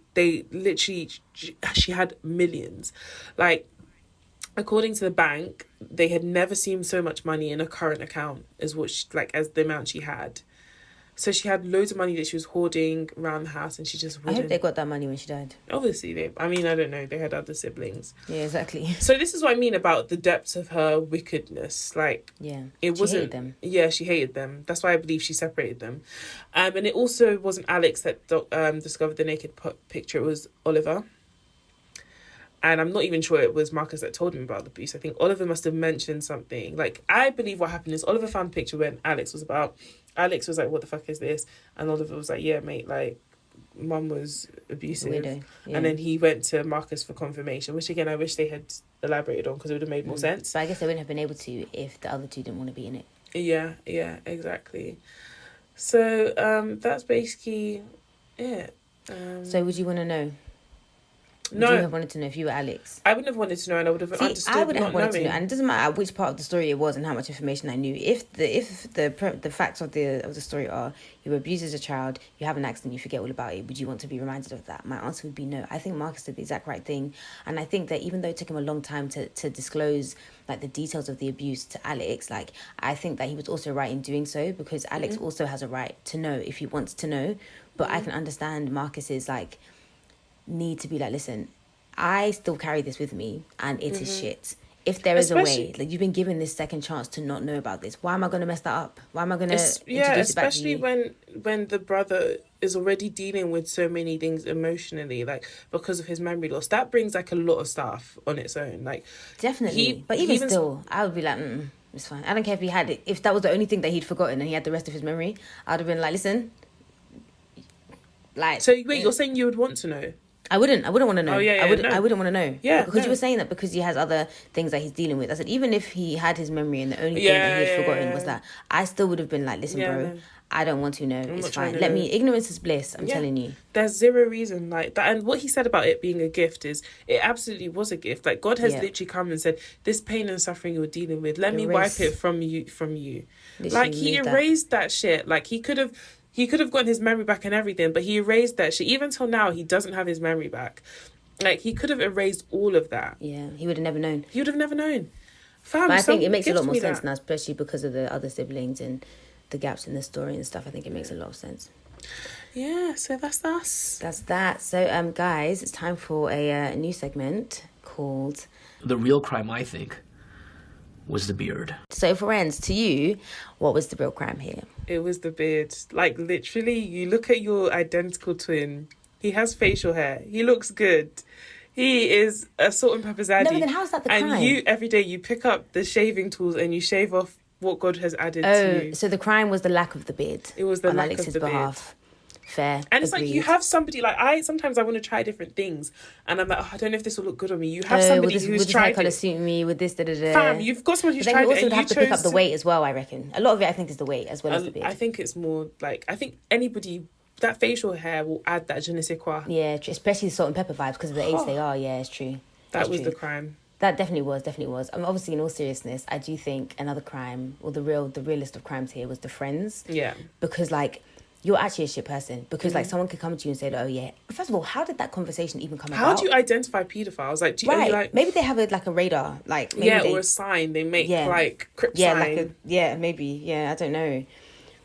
she had millions. Like, according to the bank, they had never seen so much money in a current account as as the amount she had. So she had loads of money that she was hoarding around the house, and she just wouldn't. I hope they got that money when she died. Obviously, I don't know. They had other siblings. Yeah, exactly. So this is what I mean about the depths of her wickedness. Like, it wasn't. She hated them. Yeah, she hated them. That's why I believe she separated them. And it also wasn't Alex that discovered the naked picture. It was Oliver. And I'm not even sure it was Marcus that told him about the abuse. I think Oliver must have mentioned something. Like, I believe what happened is Oliver found a picture when Alex was like, what the fuck is this? And Oliver was like, yeah, mate, like, mum was abusive. Weirdo. Yeah. And then he went to Marcus for confirmation, which, again, I wish they had elaborated on because it would have made more sense. But I guess they wouldn't have been able to if the other two didn't want to be in it. Yeah, exactly. So that's basically it. So would you want to know? No. Would you have wanted to know if you were Alex? I wouldn't have wanted to know, and I would have understood. I wouldn't have wanted to know, and it doesn't matter which part of the story it was and how much information I knew. If the facts of the story are you were abused as a child, you have an accident, you forget all about it, would you want to be reminded of that? My answer would be no. I think Marcus did the exact right thing, and I think that even though it took him a long time to disclose like the details of the abuse to Alex, like I think that he was also right in doing so because Alex also has a right to know if he wants to know. But I can understand Marcus's like need to be like, listen, I still carry this with me and it is shit. If there is a way, like you've been given this second chance to not know about this, why am I going to mess that up? Why am I going to introduce it back to especially you? when the brother is already dealing with so many things emotionally, like because of his memory loss, that brings like a lot of stuff on its own. Like definitely, but even still, I would be like, it's fine. I don't care if he had it. If that was the only thing that he'd forgotten and he had the rest of his memory, I'd have been like, listen, like. So wait, you're saying you would want to know? I wouldn't want to know. Oh, yeah, I wouldn't want to know. Yeah. Because you were saying that because he has other things that he's dealing with. I said, even if he had his memory and the only thing that he'd forgotten was that, I still would have been like, listen, bro, I don't want to know. It's fine. Ignorance is bliss. I'm telling you. There's zero reason like that. And what he said about it being a gift is, it absolutely was a gift. Like God has literally come and said, this pain and suffering you're dealing with, let me wipe it from you. Literally like he erased that shit. Like he could have gotten his memory back and everything, but he erased that shit. Even till now, he doesn't have his memory back. Like, he could have erased all of that. Yeah, he would have never known. He would have never known. Fam, but I think it makes a lot more sense now, especially because of the other siblings and the gaps in the story and stuff. I think it makes a lot of sense. Yeah, so that's us. That's that. So, guys, it's time for a new segment called... The real crime, I think, was the beard. So, friends, to you, what was the real crime here? It was the beard. Like, literally, you look at your identical twin. He has facial hair. He looks good. He is a salt and pepper zaddy. No, but then how's that the crime? And you, every day, you pick up the shaving tools and you shave off what God has added to you. So the crime was the lack of the beard. It was the on lack Alex's of the behalf. Fair. And it's agreed. like you have somebody like sometimes I want to try different things and I'm like, I don't know if this will look good on me. You have somebody who's tried it. Would this suit me? Would this Fam, you've got someone who's tried it. But then you also would have to pick up the weight as well, I reckon. A lot of it, I think, is the weight as well as the beard. I think it's more like, I think anybody, that facial hair will add that je ne sais quoi. Yeah, especially the salt and pepper vibes because of the age they are. Yeah, it's true. That was the crime. That definitely was. Obviously, in all seriousness, I do think another crime, or the real list of crimes here was the friends. Yeah. Because, like, you're actually a shit person. Because, like, someone could come to you and say, oh, yeah. First of all, how did that conversation even come about? How do you identify paedophiles? Like, do you like... Maybe they have a radar. Like, maybe or a sign. They make, like, crypt sign. maybe. Yeah, I don't know.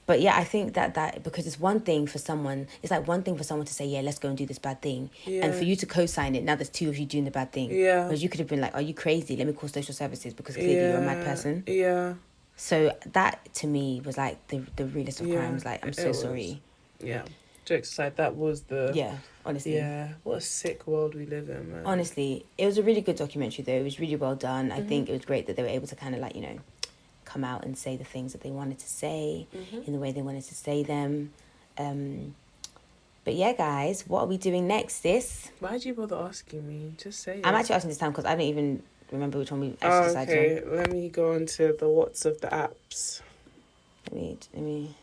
But yeah, I think that because it's one thing for someone, it's like one thing for someone to say, yeah, let's go and do this bad thing. Yeah. And for you to co-sign it, now there's two of you doing the bad thing. Yeah. Whereas you could have been like, are you crazy? Let me call social services because clearly you're a mad person. Yeah. So that to me was like the realest of crimes. Like, I'm so sorry. Yeah. Jokes aside, that was the... Yeah, honestly. Yeah. What a sick world we live in, man. Honestly, it was a really good documentary though. It was really well done. I think it was great that they were able to kind of like, you know, come out and say the things that they wanted to say in the way they wanted to say them. But yeah, guys, what are we doing next, sis? Why'd you bother asking me? Just say it. I'm actually asking this time because I don't even remember which one we actually decided okay, let me go on to the what's of the apps. Let me...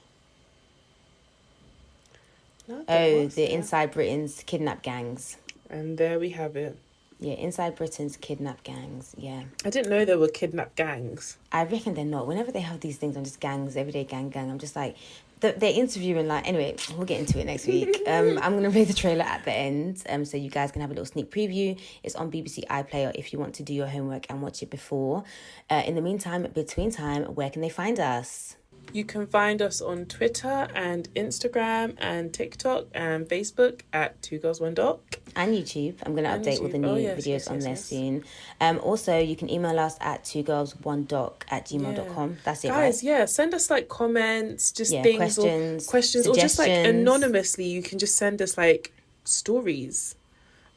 The Inside Britain's kidnap gangs. And there we have it. Yeah, Inside Britain's kidnap gangs. Yeah. I didn't know there were kidnap gangs. I reckon they're not. Whenever they have these things on just gangs, everyday gang, I'm just like, they're interviewing like, anyway, we'll get into it next week. I'm going to play the trailer at the end so you guys can have a little sneak preview. It's on BBC iPlayer if you want to do your homework and watch it before. In the meantime, between time, where can they find us? You can find us on Twitter and Instagram and TikTok and Facebook at 2girls1doc. And YouTube. I'm going to update all the new videos on there soon. Also, you can email us at 2girls1doc@gmail.com. That's it, guys, right? yeah, send us like comments, just things, questions, or just like anonymously. You can just send us like stories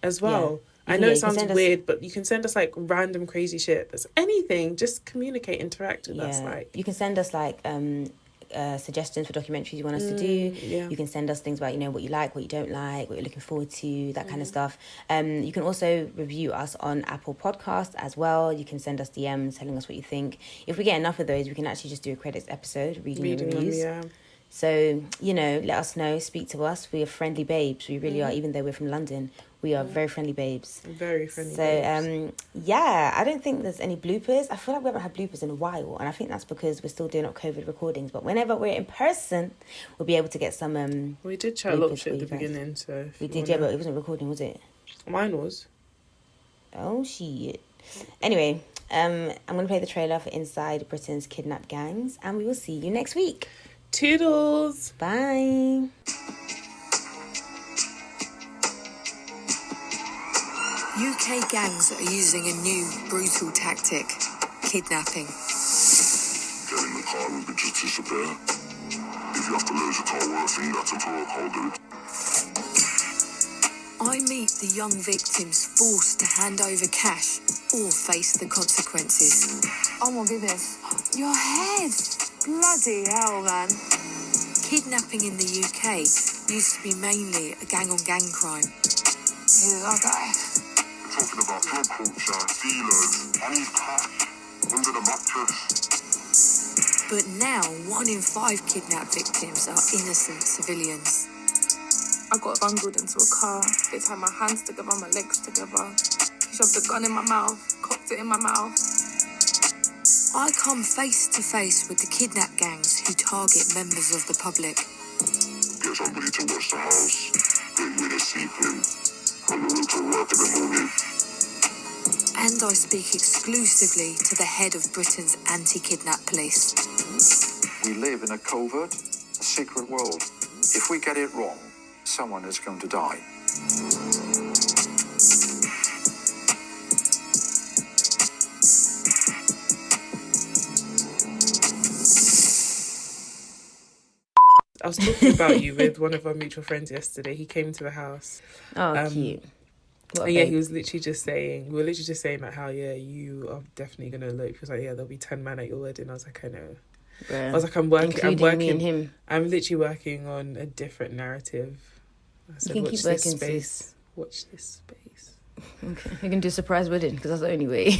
as well. Yeah. I know it sounds weird, but you can send us like random crazy shit. There's anything. Just communicate, interact with us. Like you can send us like suggestions for documentaries you want us to do. Yeah. You can send us things about, you know, what you like, what you don't like, what you're looking forward to, that kind of stuff. You can also review us on Apple Podcasts as well. You can send us DMs telling us what you think. If we get enough of those, we can actually just do a credits episode reading the reviews. So, you know, let us know, speak to us. We are friendly babes. We really are, even though we're from London. We are very friendly babes. Very friendly babes. Yeah, I don't think there's any bloopers. I feel like we haven't had bloopers in a while. And I think that's because we're still doing up COVID recordings. But whenever we're in person, we'll be able to get some... we did chat a lot of shit at the beginning, so... We did, yeah, but it wasn't recording, was it? Mine was. Oh, shit. Anyway, I'm going to play the trailer for Inside Britain's Kidnap Gangs. And we will see you next week. Toodles. Bye. UK gangs are using a new brutal tactic, kidnapping. Get in the car and just disappear. If you have to lose a car worth in that talk, I'll do it. I meet the young victims forced to hand over cash or face the consequences. Oh my goodness. Your head! Bloody hell, man. Kidnapping in the UK used to be mainly a gang-on-gang crime. Here's our guy. We're talking about drug culture, dealers, I need cash under the mattress. But now, 1 in 5 kidnapped victims are innocent civilians. I got bundled into a car. They tied my hands together, my legs together. He shoved a gun in my mouth, cocked it in my mouth. I come face to face with the kidnap gangs who target members of the public. Get somebody to watch the house, get rid of sleeping, and go to work in the morning. And I speak exclusively to the head of Britain's anti-kidnap police. We live in a covert, a secret world. If we get it wrong, someone is going to die. I was talking about you with one of our mutual friends yesterday. He came to the house. Oh, cute. And yeah, he was literally just saying, we were literally just saying like how, yeah, you are definitely going to elope. He was like, yeah, there'll be 10 men at your wedding. I was like, I know. Bruh. I was like, I'm working. Me and him. I'm literally working on a different narrative. I said, you can keep working, space. sis. Watch this space. Okay. You can do a surprise wedding because that's the only way.